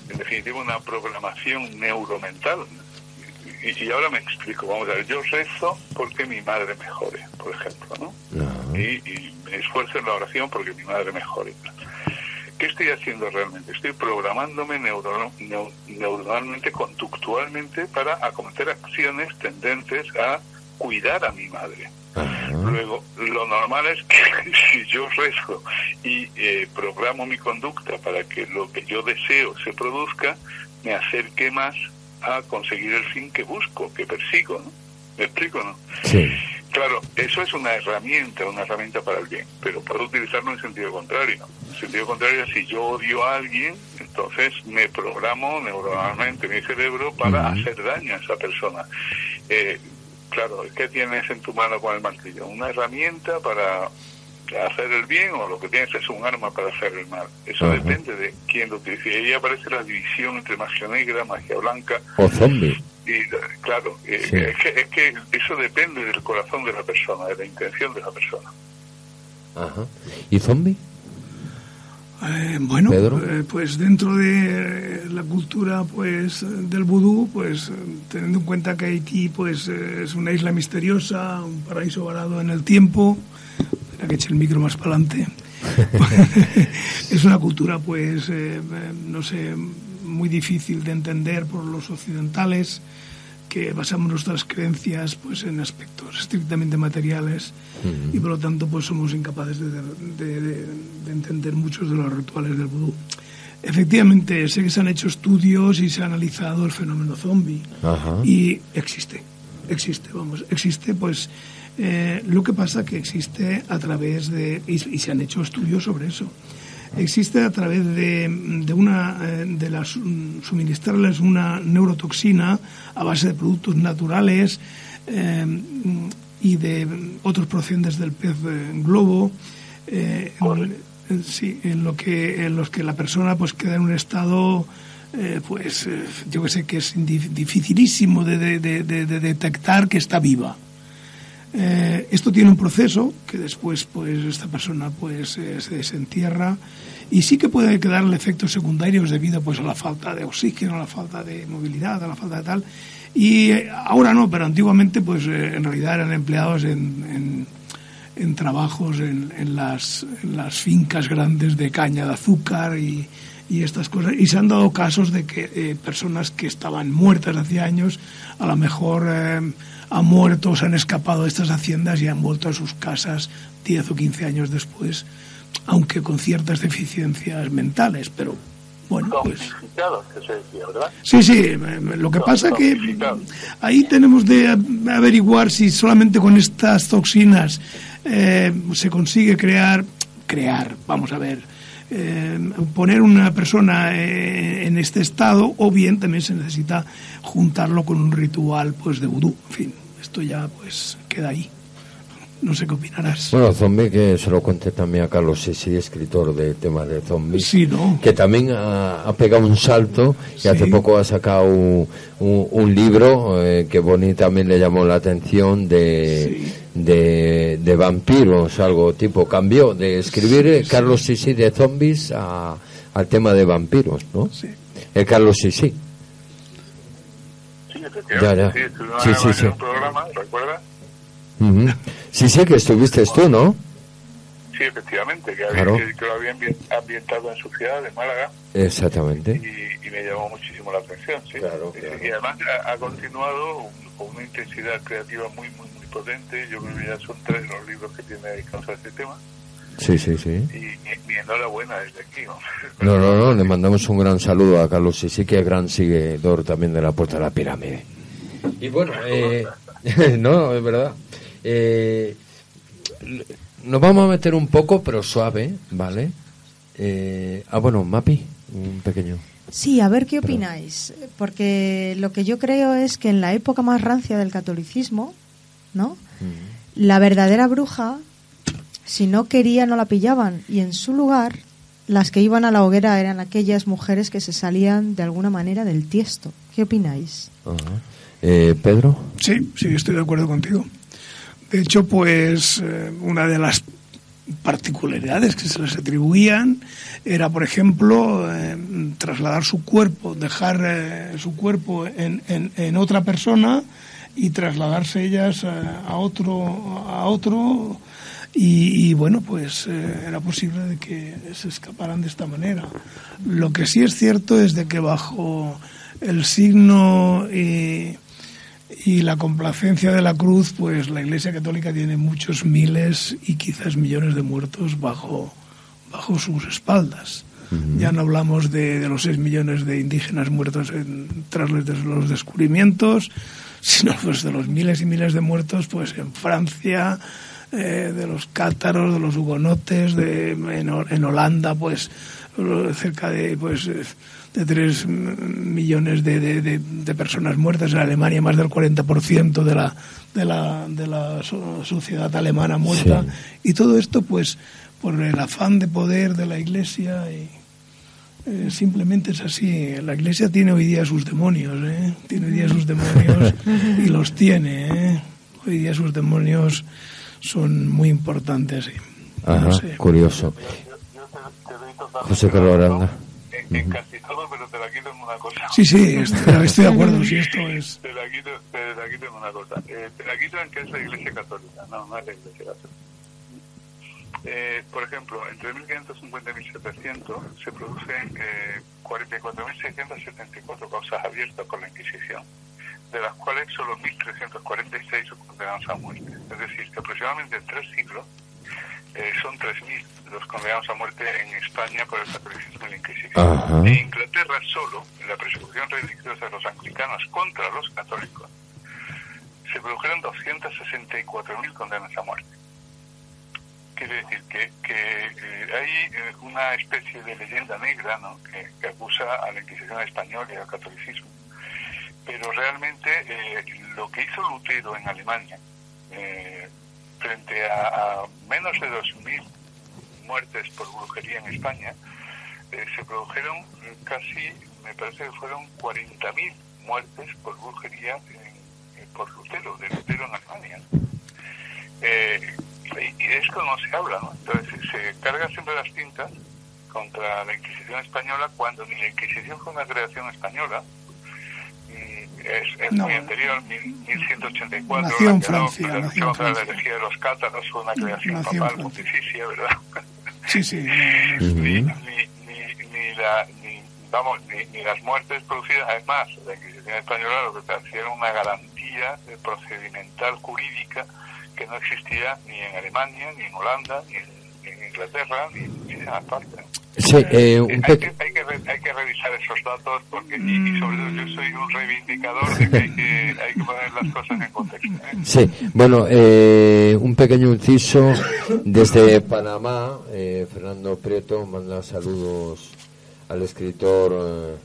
Speaker 5: en definitiva una programación neuromental, y ahora me explico, vamos a ver, yo rezo porque mi madre mejore, por ejemplo, ¿no? Y me esfuerzo en la oración porque mi madre mejore. ¿Qué estoy haciendo realmente? Estoy programándome neuronalmente, conductualmente, para acometer acciones tendentes a cuidar a mi madre. Luego, lo normal es que si yo rezo y programo mi conducta para que lo que yo deseo se produzca, me acerque más a conseguir el fin que busco, que persigo, ¿no? ¿Me explico, no?
Speaker 3: Sí.
Speaker 5: Claro, eso es una herramienta para el bien, pero puedo utilizarlo en sentido contrario. En sentido contrario, si yo odio a alguien, entonces me programo neuronalmente mi cerebro para hacer daño a esa persona. Claro, ¿qué tienes en tu mano con el martillo? ¿Una herramienta para hacer el bien o lo que tienes es un arma para hacer el mal? Eso depende de quién lo utilice. Y ahí aparece la división entre magia negra, magia blanca
Speaker 3: o zombie.
Speaker 5: Y claro, es que eso depende del corazón de la persona, de la intención de la persona.
Speaker 3: ¿Y zombie?
Speaker 4: Bueno, pues dentro de la cultura pues del vudú, pues teniendo en cuenta que Haití pues es una isla misteriosa, un paraíso varado en el tiempo, espera que eche el micro más para adelante, es una cultura pues no sé, muy difícil de entender por los occidentales, que basamos nuestras creencias pues en aspectos estrictamente materiales y por lo tanto pues somos incapaces de entender muchos de los rituales del vudú. Efectivamente, sé que se han hecho estudios y se ha analizado el fenómeno zombie y existe pues lo que pasa que existe a través de y se han hecho estudios sobre eso. Existe a través de suministrarles una neurotoxina a base de productos naturales y de otros procedentes del pez globo, en los que la persona pues queda en un estado yo que sé que es dificilísimo de detectar que está viva. Esto tiene un proceso que después pues esta persona pues se desentierra y sí que puede quedarle efectos secundarios debido pues a la falta de oxígeno, a la falta de movilidad, a la falta de tal, y ahora no, pero antiguamente pues en realidad eran empleados en trabajos en las fincas grandes de caña de azúcar y estas cosas, y se han dado casos de que personas que estaban muertas hace años a lo mejor han muerto o se han escapado de estas haciendas y han vuelto a sus casas 10 o 15 años después, aunque con ciertas deficiencias mentales, pero bueno, pues...
Speaker 5: que se decía, ¿verdad?
Speaker 4: Sí, lo que pasa es que ahí tenemos de averiguar si solamente con estas toxinas se consigue crear, vamos a ver, poner una persona en este estado, o bien también se necesita juntarlo con un ritual pues de vudú. En fin, esto ya pues queda ahí. No sé qué opinarás.
Speaker 3: Bueno, zombie, que se lo cuente también a Carlos Sisi, escritor de temas de zombies,
Speaker 4: sí, ¿no?
Speaker 3: Que también ha pegado un salto y hace poco ha sacado un libro que Bonnie también le llamó la atención de vampiros, algo tipo, cambió de escribir Carlos Sisi de zombies al tema de vampiros, ¿no? Sí. El Carlos Sisi.
Speaker 5: Sí, efectivamente.
Speaker 3: Ya. Sí.
Speaker 5: Un programa, ¿recuerdas?
Speaker 3: Sí, que estuviste tú, ¿no?
Speaker 5: Sí, efectivamente, que
Speaker 3: claro.
Speaker 5: que lo había ambientado en su ciudad, de Málaga.
Speaker 3: Exactamente.
Speaker 5: Y me llamó muchísimo la atención, sí.
Speaker 3: Claro.
Speaker 5: Y además ha continuado con una intensidad creativa muy potente. Yo creo que ya son 3 los libros que tiene dedicados a este tema.
Speaker 3: Sí.
Speaker 5: Y mi enhorabuena desde aquí, ¿no?
Speaker 3: No, le mandamos un gran saludo a Carlos Sisi, que es gran seguidor también de La Puerta de la Pirámide. Y bueno, no, es verdad. Nos vamos a meter un poco, pero suave, ¿vale? Bueno, Mapi, un pequeño.
Speaker 6: Sí, a ver qué opináis, porque lo que yo creo es que en la época más rancia del catolicismo, ¿no? La verdadera bruja, si no quería, no la pillaban, y en su lugar, las que iban a la hoguera eran aquellas mujeres que se salían de alguna manera del tiesto. ¿Qué opináis?
Speaker 3: ¿Pedro?
Speaker 4: Sí, estoy de acuerdo contigo. De hecho, pues una de las particularidades que se les atribuían era, por ejemplo, trasladar su cuerpo, dejar su cuerpo en otra persona y trasladarse ellas a otro y bueno, pues era posible de que se escaparan de esta manera. Lo que sí es cierto es de que bajo el signo y la complacencia de la cruz, pues la Iglesia Católica tiene muchos miles y quizás millones de muertos bajo sus espaldas. Ya no hablamos de los 6 millones de indígenas muertos tras los descubrimientos, sino pues de los miles y miles de muertos pues en Francia, de los cátaros, de los hugonotes, en Holanda, pues cerca de 3 millones de personas muertas. En Alemania más del 40% de la sociedad alemana muerta. Sí. Y todo esto pues por el afán de poder de la Iglesia y simplemente es así. La Iglesia tiene hoy día sus demonios, tiene hoy día sus demonios y los tiene, hoy día sus demonios son muy importantes.
Speaker 3: Ajá, no sé. Curioso. José Carlos Aranda.
Speaker 5: En casi todo, pero te la quito en una cosa.
Speaker 4: Sí, estoy de acuerdo, si esto es...
Speaker 5: Te la quito en una cosa. Te la quito en que es la Iglesia Católica, no es la Iglesia Católica. Por ejemplo, entre 1550 y 1700 se producen 44.674 causas abiertas por la Inquisición, de las cuales solo 1.346 son condenados a muerte. Es decir, que aproximadamente en 3 siglos son 3.000 los condenados a muerte en España por el catolicismo y la Inquisición.
Speaker 3: Ajá.
Speaker 5: En Inglaterra solo, en la persecución religiosa de los anglicanos contra los católicos, se produjeron 264.000 condenas a muerte. Quiere decir que hay una especie de leyenda negra, ¿no?, que acusa a la Inquisición española y al catolicismo. Pero realmente lo que hizo Lutero en Alemania, frente a menos de 2.000 muertes por brujería en España, se produjeron casi, me parece que fueron 40.000 muertes por brujería por Lutero, de Lutero en Alemania. Y de esto no se habla, ¿no? Entonces se carga siempre las tintas contra la Inquisición española, cuando ni la Inquisición fue una creación española, es muy anterior, 1184.
Speaker 4: Nació en Francia.
Speaker 5: La herejía de los cátaros fue una creación papal pontificia, ¿verdad?
Speaker 4: Sí.
Speaker 5: Ni las muertes producidas, además, la Inquisición española lo que hacía era una garantía procedimental jurídica que no existía ni en Alemania, ni en Holanda, ni en Inglaterra, ni en nada parte.
Speaker 3: Sí,
Speaker 5: hay que revisar esos datos porque y sobre todo yo soy un reivindicador de que hay que poner las cosas en contexto.
Speaker 3: Sí, bueno, un pequeño inciso desde Panamá. Fernando Prieto manda saludos al escritor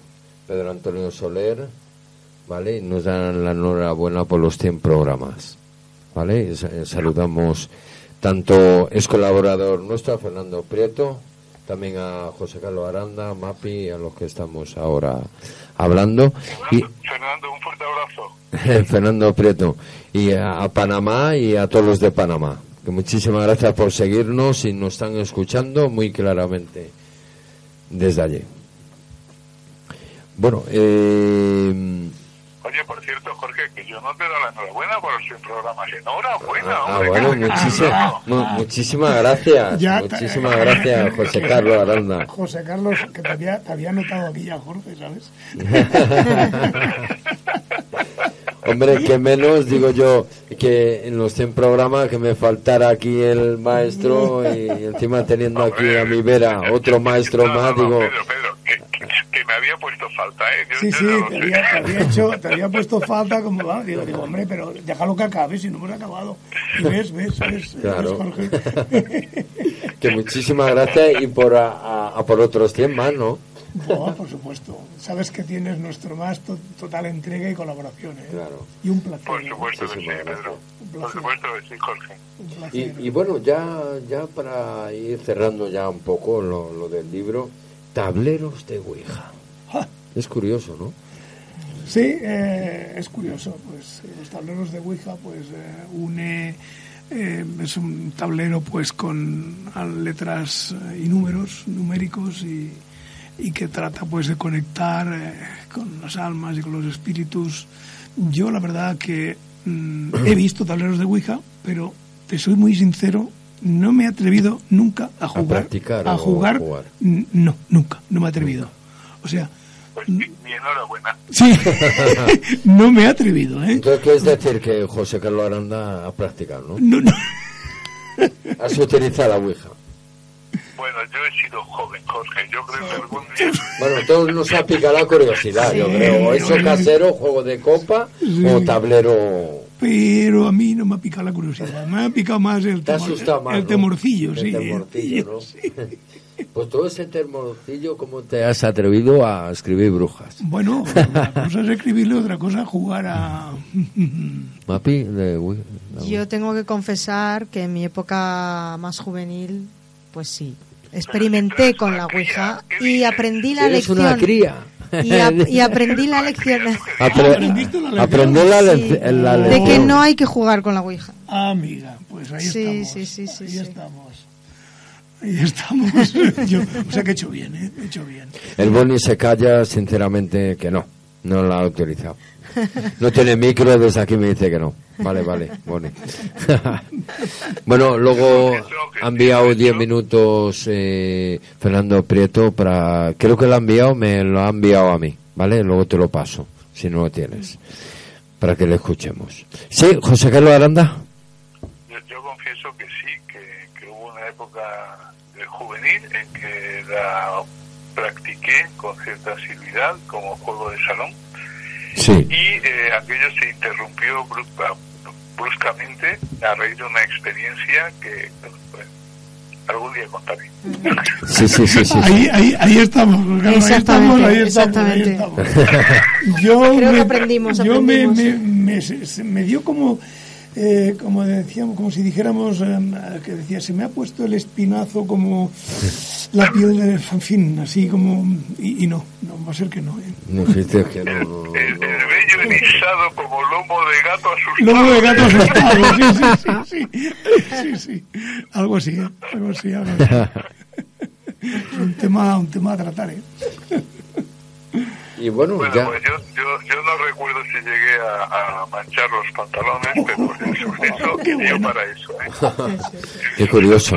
Speaker 3: Pedro Antonio Soler, ¿vale? Y nos dan la enhorabuena por los 100 programas, ¿vale? Saludamos tanto, es colaborador nuestro, a Fernando Prieto, también a José Carlos Aranda, Mapi, a los que estamos ahora hablando.
Speaker 5: Fernando, un fuerte abrazo.
Speaker 3: Fernando Prieto. Y a Panamá y a todos los de Panamá. Que muchísimas gracias por seguirnos y nos están escuchando muy claramente desde allí. Bueno,
Speaker 5: Oye, Oye, por cierto, Jorge, que yo no te doy la enhorabuena por el programa. Enhorabuena,
Speaker 3: bueno, muchísimas gracias. Muchísimas gracias, José Carlos Aranda.
Speaker 4: José Carlos, que te había notado aquí ya, Jorge, ¿sabes?
Speaker 3: Hombre, que menos, digo yo, que en los 100 programas que me faltara aquí el maestro y encima teniendo aquí a mi vera otro maestro más, digo...
Speaker 5: Pedro, que me había puesto falta, ¿eh?
Speaker 4: Te había puesto falta, como va, digo, hombre, pero déjalo que acabe, si no hemos acabado. Y ves,
Speaker 3: claro.
Speaker 4: Jorge.
Speaker 3: Que muchísimas gracias y por otros 100 más, ¿no?
Speaker 4: No, por supuesto. Sabes que tienes nuestro más total entrega y colaboración, ¿eh?
Speaker 3: Claro.
Speaker 4: Y un placer.
Speaker 5: Por supuesto que sí, Pedro. Por supuesto que sí, Jorge.
Speaker 3: Y bueno, ya para ir cerrando ya un poco lo del libro, tableros de Ouija. Es curioso, ¿no?
Speaker 4: Sí, es curioso. Pues los tableros de Ouija, pues es un tablero pues con letras y números numéricos y que trata pues de conectar con las almas y con los espíritus. Yo la verdad que he visto tableros de Ouija, pero te soy muy sincero, no me he atrevido nunca a jugar.
Speaker 3: ¿A practicar?
Speaker 4: A jugar. No, nunca, no me he atrevido. O sea...
Speaker 5: Pues mi enhorabuena.
Speaker 4: Sí, no me he atrevido, ¿eh?
Speaker 3: Entonces, ¿qué es decir que José Carlos Aranda ha practicado, no?
Speaker 4: No.
Speaker 3: Has utilizado la Ouija.
Speaker 5: Bueno, yo he sido joven, Jorge. Yo creo que algún día...
Speaker 3: Bueno, entonces nos ha picado la curiosidad, yo creo. ¿Eso casero, juego de copa o tablero...?
Speaker 4: Pero a mí no me ha picado la curiosidad. Me ha picado más el temorcillo, sí.
Speaker 3: El temorcillo, ¿no? Sí. Pues todo ese temorcillo, ¿cómo te has atrevido a escribir brujas?
Speaker 4: Bueno, una cosa es escribirle, otra cosa es jugar a...
Speaker 3: Mapi,
Speaker 6: yo tengo que confesar que en mi época más juvenil, pues sí, experimenté con la Ouija y aprendí la lección.
Speaker 3: Eres una cría.
Speaker 6: Y aprendí la lección.
Speaker 3: Aprendí la lección.
Speaker 6: De que no hay que jugar con la Ouija.
Speaker 4: Ah, amiga, pues ahí estamos.
Speaker 6: Sí.
Speaker 4: Ahí estamos. O sea que he hecho bien, ¿eh? He hecho bien.
Speaker 3: El Boni se calla, sinceramente, que no la ha autorizado. No tiene micro, desde aquí me dice que no. Vale, Boni. Bueno, luego ha enviado 10 minutos Fernando Prieto para... Creo que me lo ha enviado a mí, ¿vale? Luego te lo paso, si no lo tienes, para que le escuchemos. Sí, José Carlos Aranda.
Speaker 5: Yo confieso que sí, que hubo una época juvenil en que la practiqué con cierta asiduidad como juego de salón.
Speaker 3: Sí.
Speaker 5: Y aquello se interrumpió bruscamente a raíz de una experiencia que algún día contaré.
Speaker 3: Sí.
Speaker 4: Ahí estamos. Exactamente.
Speaker 6: Creo que aprendimos.
Speaker 4: Me dio como decíamos, como si dijéramos, que decía, se me ha puesto el espinazo como la piel de, en fin, así como, y no va a ser que no.
Speaker 3: No, dijiste que no.
Speaker 5: El vello erizado como lomo de gato asustado.
Speaker 4: Lomo de gato asustado, sí. Algo así. Es un tema a tratar,
Speaker 3: Y bueno, ya...
Speaker 5: pues yo no recuerdo si llegué a manchar los pantalones, pero eso dio para eso.
Speaker 3: Qué curioso.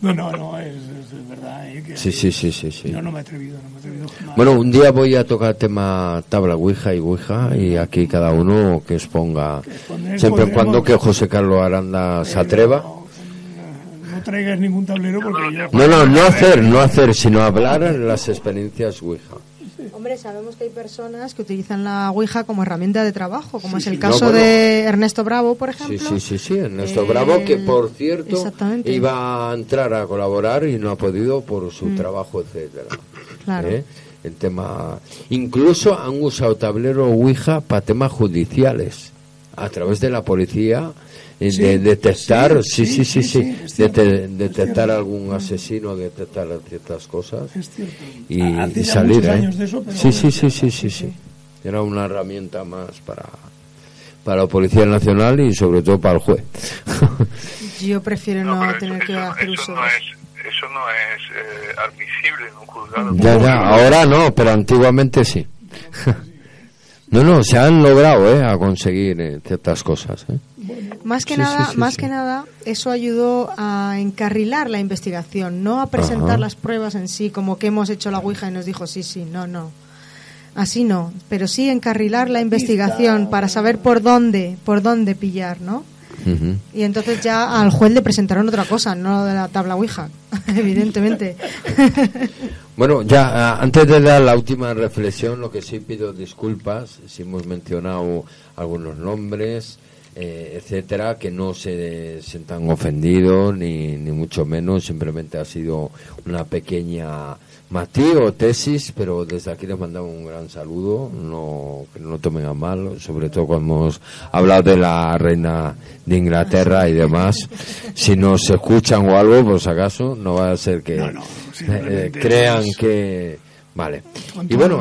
Speaker 4: No, es verdad. Que
Speaker 3: Sí.
Speaker 4: No me he atrevido jamás.
Speaker 3: Bueno, un día voy a tocar tema tabla Ouija y aquí cada uno que exponga, siempre y cuando que José Carlos Aranda se atreva.
Speaker 4: No traigas ningún tablero porque yo...
Speaker 3: No hacer, sino hablar en las experiencias Ouija.
Speaker 6: Hombre, sabemos que hay personas que utilizan la Ouija como herramienta de trabajo, como es el caso de Ernesto Bravo, por ejemplo.
Speaker 3: Sí, Ernesto Bravo, que por cierto iba a entrar a colaborar y no ha podido por su trabajo, etcétera.
Speaker 6: Claro.
Speaker 3: El tema... Incluso han usado tablero Ouija para temas judiciales, a través de la policía... de detectar detectar algún asesino, detectar ciertas cosas y salir
Speaker 4: de eso, pero
Speaker 3: sí era una herramienta más para la Policía Nacional y sobre todo para el juez.
Speaker 6: Yo prefiero no tener que hacer uso de
Speaker 5: eso no es admisible en un juzgado.
Speaker 3: Ya, ahora no, pero antiguamente sí. No, se han logrado a conseguir ciertas cosas.
Speaker 6: Más que nada, eso ayudó a encarrilar la investigación, no a presentar las pruebas en sí, como que hemos hecho la ouija y nos dijo sí, no. Así no, pero sí encarrilar la investigación para saber por dónde pillar, ¿no? Y entonces ya al juez le presentaron otra cosa, no de la tabla ouija, evidentemente.
Speaker 3: Bueno, ya antes de dar la última reflexión, lo que sí pido disculpas si hemos mencionado algunos nombres, etcétera, que no se sientan ofendidos ni mucho menos, simplemente ha sido una pequeña matiz o tesis, pero desde aquí les mandamos un gran saludo, que no lo tomen a mal, sobre todo cuando hemos hablado de la reina de Inglaterra y demás. Si nos escuchan o algo, por si acaso, no va a ser que crean que... Vale. Y bueno,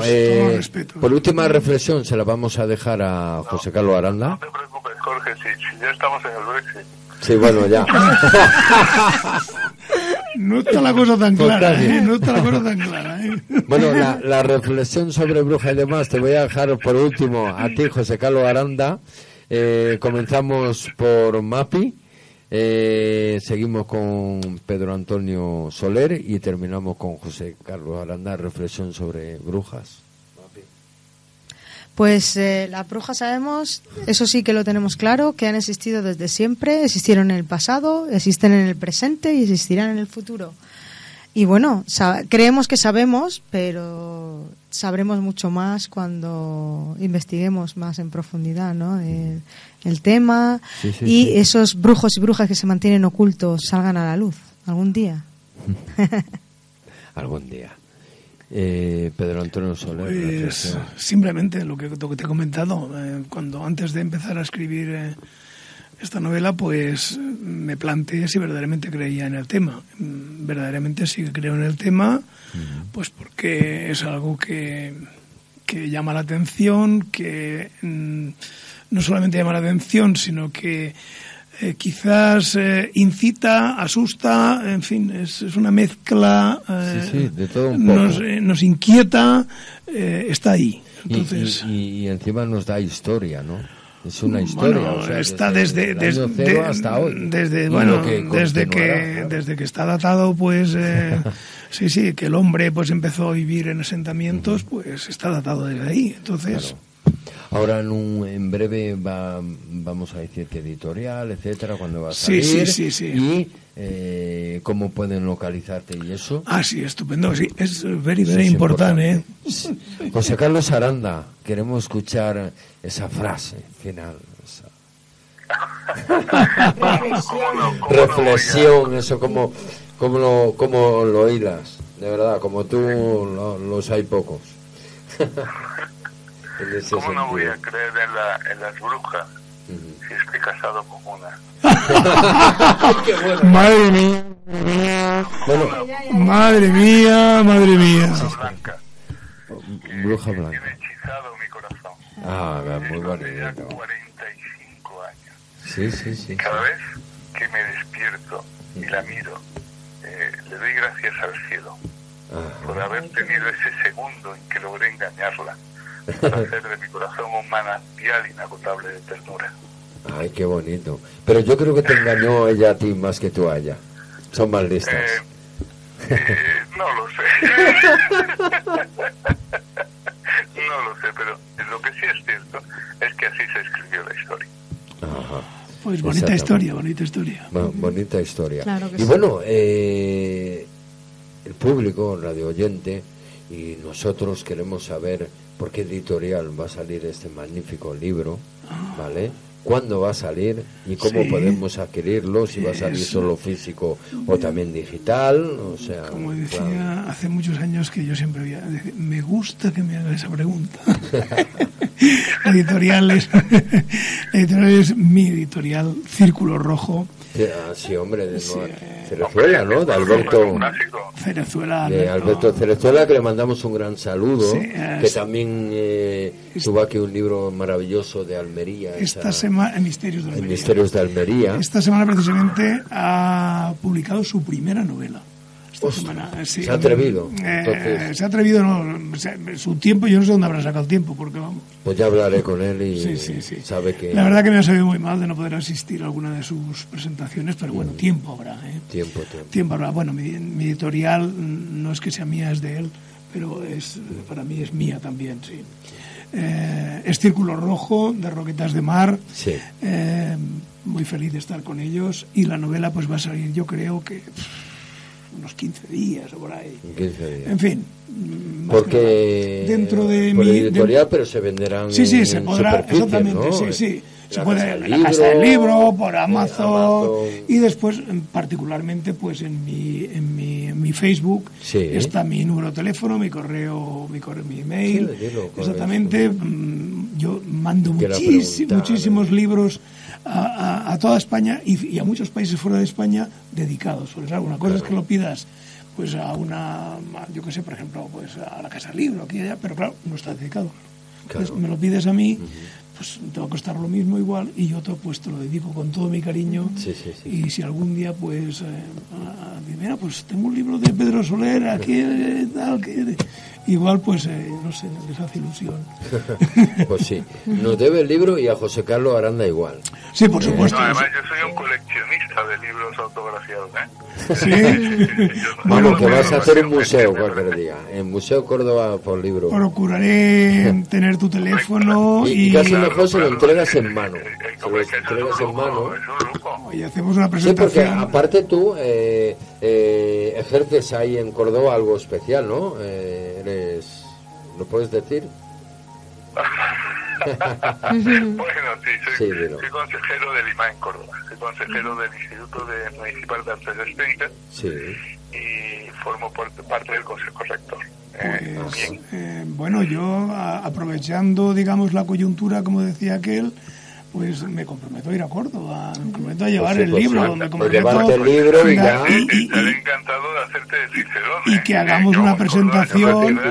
Speaker 3: por última reflexión se la vamos a dejar a José Carlos Aranda.
Speaker 5: No te preocupes, Jorge, si ya estamos en el Brexit.
Speaker 3: Sí, bueno, ya.
Speaker 4: No está la cosa tan clara, No está la cosa tan clara,
Speaker 3: Bueno, la reflexión sobre bruja y demás te voy a dejar por último a ti, José Carlos Aranda. Comenzamos por Mapi. Seguimos con Pedro Antonio Soler y terminamos con José Carlos Aranda, reflexión sobre brujas.
Speaker 6: Pues las brujas sabemos, eso sí que lo tenemos claro, que han existido desde siempre, existieron en el pasado, existen en el presente y existirán en el futuro. Y bueno, creemos que sabemos, pero sabremos mucho más cuando investiguemos más en profundidad, ¿no? El tema y esos brujos y brujas que se mantienen ocultos salgan a la luz algún día.
Speaker 3: Algún día. Pedro Antonio Soler.
Speaker 4: Pues simplemente lo que te he comentado, cuando antes de empezar a escribir esta novela, pues me planteé si verdaderamente creía en el tema. Verdaderamente sí que creo en el tema, pues porque es algo que llama la atención, que no solamente llama la atención, sino que quizás incita, asusta, en fin, es una mezcla,
Speaker 3: de todo un poco.
Speaker 4: Nos inquieta, está ahí. Entonces,
Speaker 3: y encima nos da historia, ¿no? Es una historia.
Speaker 4: Bueno, o sea, está desde
Speaker 3: hasta hoy.
Speaker 4: Desde que está datado, pues sí, que el hombre pues empezó a vivir en asentamientos, pues está datado desde ahí. Entonces.
Speaker 3: Claro. Ahora en breve vamos a decir que editorial, etcétera, cuando va a salir.
Speaker 4: Sí.
Speaker 3: Y cómo pueden localizarte y eso.
Speaker 4: Sí, estupendo. Sí, es very importante.
Speaker 3: José Carlos Aranda, queremos escuchar esa frase final. Reflexión, eso como lo hilas, de verdad, como tú los hay pocos.
Speaker 5: ¿Cómo no voy a creer en las brujas si estoy casado con una?
Speaker 4: Madre mía. Madre mía.
Speaker 3: Bruja blanca.
Speaker 5: Tiene hechizado mi corazón.
Speaker 3: Muy bonito.
Speaker 5: Ya 45 años.
Speaker 3: Sí.
Speaker 5: Y cada vez que me despierto y la miro, le doy gracias al cielo por haber tenido ese segundo en que logré engañarla, para hacer de mi corazón un manantial inagotable de ternura.
Speaker 3: Ay, qué bonito. Pero yo creo que te engañó ella a ti más que tú a ella. Son más listas.
Speaker 5: No lo sé. No lo sé, pero lo que sí es cierto es que así se escribió la historia.
Speaker 3: Ajá.
Speaker 4: Pues bonita historia.
Speaker 3: Bonita historia.
Speaker 6: Claro que
Speaker 3: y
Speaker 6: sí.
Speaker 3: bueno, el público, radio oyente, y nosotros queremos saber por qué editorial va a salir este magnífico libro, ¿vale? ¿Cuándo va a salir y cómo podemos adquirirlo? Si va a salir solo físico o también digital, o sea...
Speaker 4: Como decía hace muchos años, que yo siempre había decir, me gusta que me haga esa pregunta. La editorial es mi editorial, Círculo Rojo.
Speaker 3: Sí, hombre, de Cerezuela, ¿no? De Alberto
Speaker 4: Cerezuela.
Speaker 3: De Alberto Cerezuela, que le mandamos un gran saludo, que también tuvo aquí un libro maravilloso de Almería.
Speaker 4: Esta semana, Misterios de Almería.
Speaker 3: Esta
Speaker 4: esta semana. Sí,
Speaker 3: se ha atrevido.
Speaker 4: Se ha atrevido, su tiempo, yo no sé dónde habrá sacado el tiempo, porque vamos.
Speaker 3: Pues ya hablaré con él y
Speaker 4: sí.
Speaker 3: sabe que...
Speaker 4: La verdad que me ha sabido muy mal de no poder asistir a alguna de sus presentaciones, pero bueno, tiempo habrá. Tiempo habrá. Bueno, mi editorial no es que sea mía, es de él, pero para mí es mía también, sí. Es Círculo Rojo, de Roquetas de Mar.
Speaker 3: Sí.
Speaker 4: Muy feliz de estar con ellos, y la novela pues va a salir, yo creo que unos 15 días o por ahí.
Speaker 3: 15 días.
Speaker 4: En fin.
Speaker 3: Porque
Speaker 4: dentro de
Speaker 3: por
Speaker 4: mi
Speaker 3: editorial, pero se venderán
Speaker 4: sí, se podrá, exactamente,
Speaker 3: ¿no?
Speaker 4: sí. Se puede en la Casa del Libro, por Amazon, y después, particularmente, pues en mi Facebook está mi número de teléfono, mi correo, mi email. Exactamente. Yo mando muchísimos libros a toda España y a muchos países fuera de España dedicados. Porque, claro, una cosa es que lo pidas pues yo qué sé, por ejemplo, pues a la Casa del Libro, aquí y allá, pero claro, no está dedicado. Entonces, me lo pides a mí, pues te va a costar lo mismo igual, y yo pues te lo dedico con todo mi cariño.
Speaker 3: Sí.
Speaker 4: Y si algún día pues mira, pues tengo un libro de Pedro Soler aquí, tal, que igual pues no sé, les hace ilusión.
Speaker 3: Pues sí, nos debe el libro, y a José Carlos Aranda igual.
Speaker 4: Sí, por supuesto.
Speaker 5: No, además yo soy un coleccionista de libros autografiados,
Speaker 4: Sí.
Speaker 3: Vamos, que vas a hacer un museo cualquier día, en Museo Córdoba por libro.
Speaker 4: Procuraré tener tu teléfono
Speaker 3: y casi mejor se lo entregas en mano. Se lo entregas en mano.
Speaker 4: Y hacemos una presentación.
Speaker 3: Sí, porque aparte tú ejerces ahí en Córdoba algo especial, ¿no? ¿Lo puedes decir?
Speaker 5: Bueno, sí, soy consejero del IMA en Córdoba. Soy consejero del Instituto Municipal de Artes Escénicas.
Speaker 3: Sí.
Speaker 5: Y formo parte del Consejo Rector.
Speaker 4: Bueno, yo aprovechando, digamos, la coyuntura, como decía aquel, pues me comprometo a ir a Córdoba, me comprometo a llevar el libro, me comprometo
Speaker 3: llevarte el libro y ya.
Speaker 5: Estaré encantado de hacerte de Cicerón.
Speaker 4: Y que hagamos una presentación.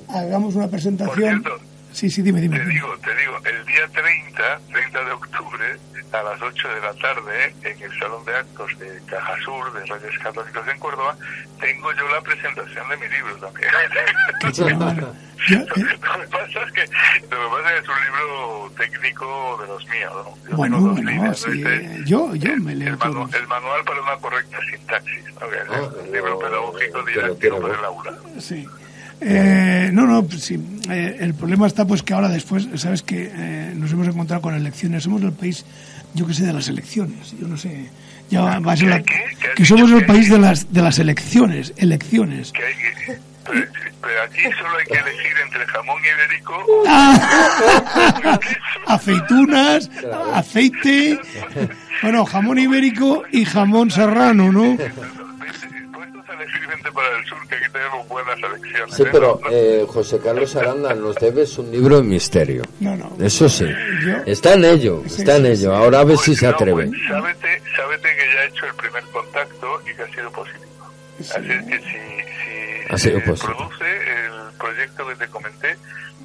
Speaker 4: Hagamos una presentación.
Speaker 5: Por cierto,
Speaker 4: sí, dime.
Speaker 5: Te digo, el día 30 de octubre, a las 8 de la tarde, en el Salón de Actos de Caja Sur, de Reyes Católicos en Córdoba, tengo yo la presentación de mi libro también. Lo que pasa es que es un libro técnico de los míos, ¿no?
Speaker 4: Bueno, sí, yo me leo
Speaker 5: el manual para una correcta sintaxis, ¿no? El libro pedagógico didáctico para el aula.
Speaker 4: Sí. Sí. El problema está pues que ahora después, sabes que nos hemos encontrado con elecciones, somos el país, yo que sé, de las elecciones, yo no sé, ya va a ser que somos el país de las elecciones.
Speaker 5: Pero aquí solo hay que elegir entre jamón ibérico
Speaker 4: aceitunas, aceite, bueno, jamón ibérico y jamón serrano, ¿no?
Speaker 5: Para el sur, que aquí tenemos buenas elecciones.
Speaker 3: Sí, pero José Carlos Aranda, nos debes un libro de misterio.
Speaker 4: No.
Speaker 3: Eso sí. Está en ello. Ahora a ver si se atreve.
Speaker 5: Pues, sábete que ya he hecho el primer contacto y que ha sido positivo. Así es que si produce el proyecto que te comenté,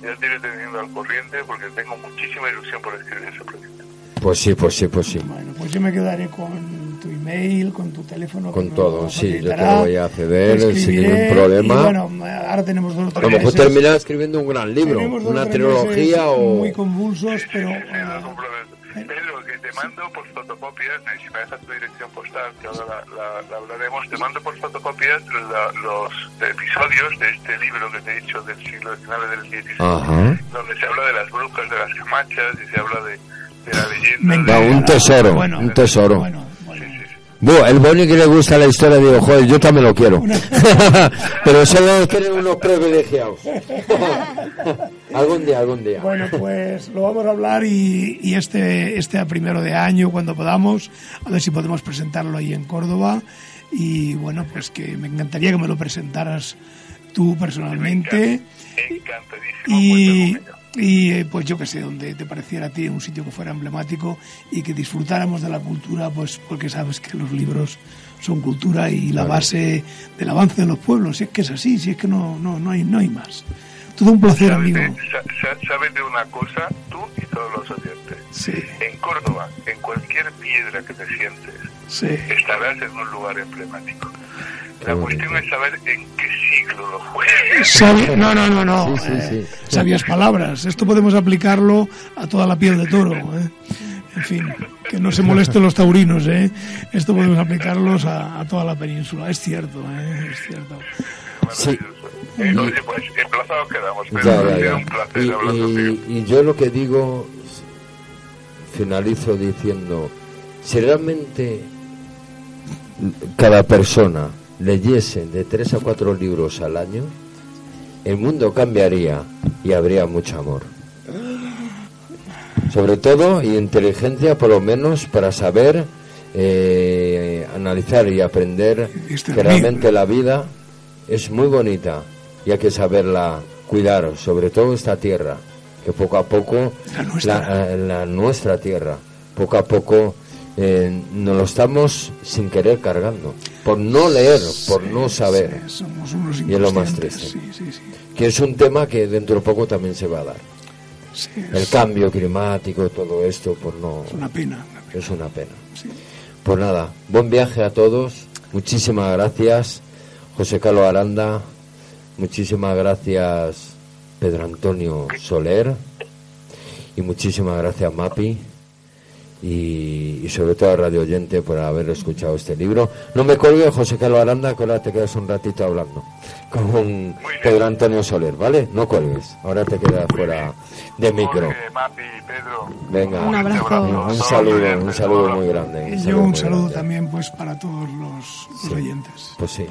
Speaker 5: ya te iré teniendo al corriente, porque tengo muchísima ilusión por escribir ese proyecto.
Speaker 3: Pues sí.
Speaker 4: Bueno, pues yo me quedaré con tu email, con tu teléfono.
Speaker 3: Con todo, sí, yo te lo voy a ceder sin ningún problema.
Speaker 4: Y bueno, ahora tenemos 2 o 3
Speaker 3: a lo mejor terminas escribiendo un gran libro, una trilogía o...
Speaker 4: muy convulsos, pero...
Speaker 5: Pedro, que te mando por fotocopias, si me dejas tu dirección postal, que ahora la hablaremos, te mando por fotocopias los episodios de este libro que te he dicho del siglo XIX, del XVI, donde se habla de las brujas, de las camachas, y se habla de la leyenda.
Speaker 3: Un tesoro.
Speaker 4: Bueno.
Speaker 3: El Boni, que le gusta la historia, digo, joder, yo también lo quiero. Pero solo quieren unos privilegiados. Algún día.
Speaker 4: Bueno, pues lo vamos a hablar y este a primero de año, cuando podamos, a ver si podemos presentarlo ahí en Córdoba. Y bueno, pues que me encantaría que me lo presentaras tú personalmente.
Speaker 5: Encantadísimo.
Speaker 4: Y pues yo que sé, donde te pareciera a ti, un sitio que fuera emblemático y que disfrutáramos de la cultura, pues porque sabes que los libros son cultura y la base del avance de los pueblos. Si es que es así, si es que no hay más. Todo un placer, amigo.
Speaker 5: Sabes de una cosa, tú y todos los oyentes.
Speaker 4: Sí.
Speaker 5: En Córdoba, en cualquier piedra que te sientes, estarás en un lugar emblemático. La cuestión es saber en qué siglo lo fue.
Speaker 4: No.
Speaker 3: Sí.
Speaker 4: Sabias palabras. Esto podemos aplicarlo a toda la piel de toro. En fin, que no se molesten los taurinos. Esto podemos aplicarlos a toda la península. Es cierto, es cierto.
Speaker 3: Sí.
Speaker 5: Oye, pues emplazados quedamos. Pero ha sido un placer hablar contigo.
Speaker 3: Y yo lo que digo, finalizo diciendo, si realmente cada persona leyese de 3 a 4 libros al año, el mundo cambiaría y habría mucho amor. Sobre todo, y inteligencia, por lo menos, para saber analizar y aprender que realmente la vida es muy bonita y hay que saberla cuidar, sobre todo esta tierra, que poco a poco, la nuestra tierra, poco a poco nos lo estamos sin querer cargando, por no leer, por no saber.
Speaker 4: Somos unos
Speaker 3: y es lo más triste.
Speaker 4: Sí.
Speaker 3: Que es un tema que dentro de poco también se va a dar. El cambio climático, todo esto, pues no.
Speaker 4: Es una pena.
Speaker 3: Es una pena.
Speaker 4: Sí.
Speaker 3: Pues nada, buen viaje a todos. Muchísimas gracias, José Carlos Aranda. Muchísimas gracias, Pedro Antonio Soler. Y muchísimas gracias, Mapi. Y sobre todo a Radio Oyente por haber escuchado este libro. No me colgues, José Carlos Aranda, que ahora te quedas un ratito hablando con Pedro Antonio Soler, ¿vale? No cuelgues, ahora te quedas fuera de micro.
Speaker 5: Mapi, Pedro.
Speaker 3: Venga,
Speaker 6: un abrazo.
Speaker 3: Un saludo muy grande.
Speaker 4: Y yo un saludo también pues para todos los oyentes.
Speaker 3: Pues sí.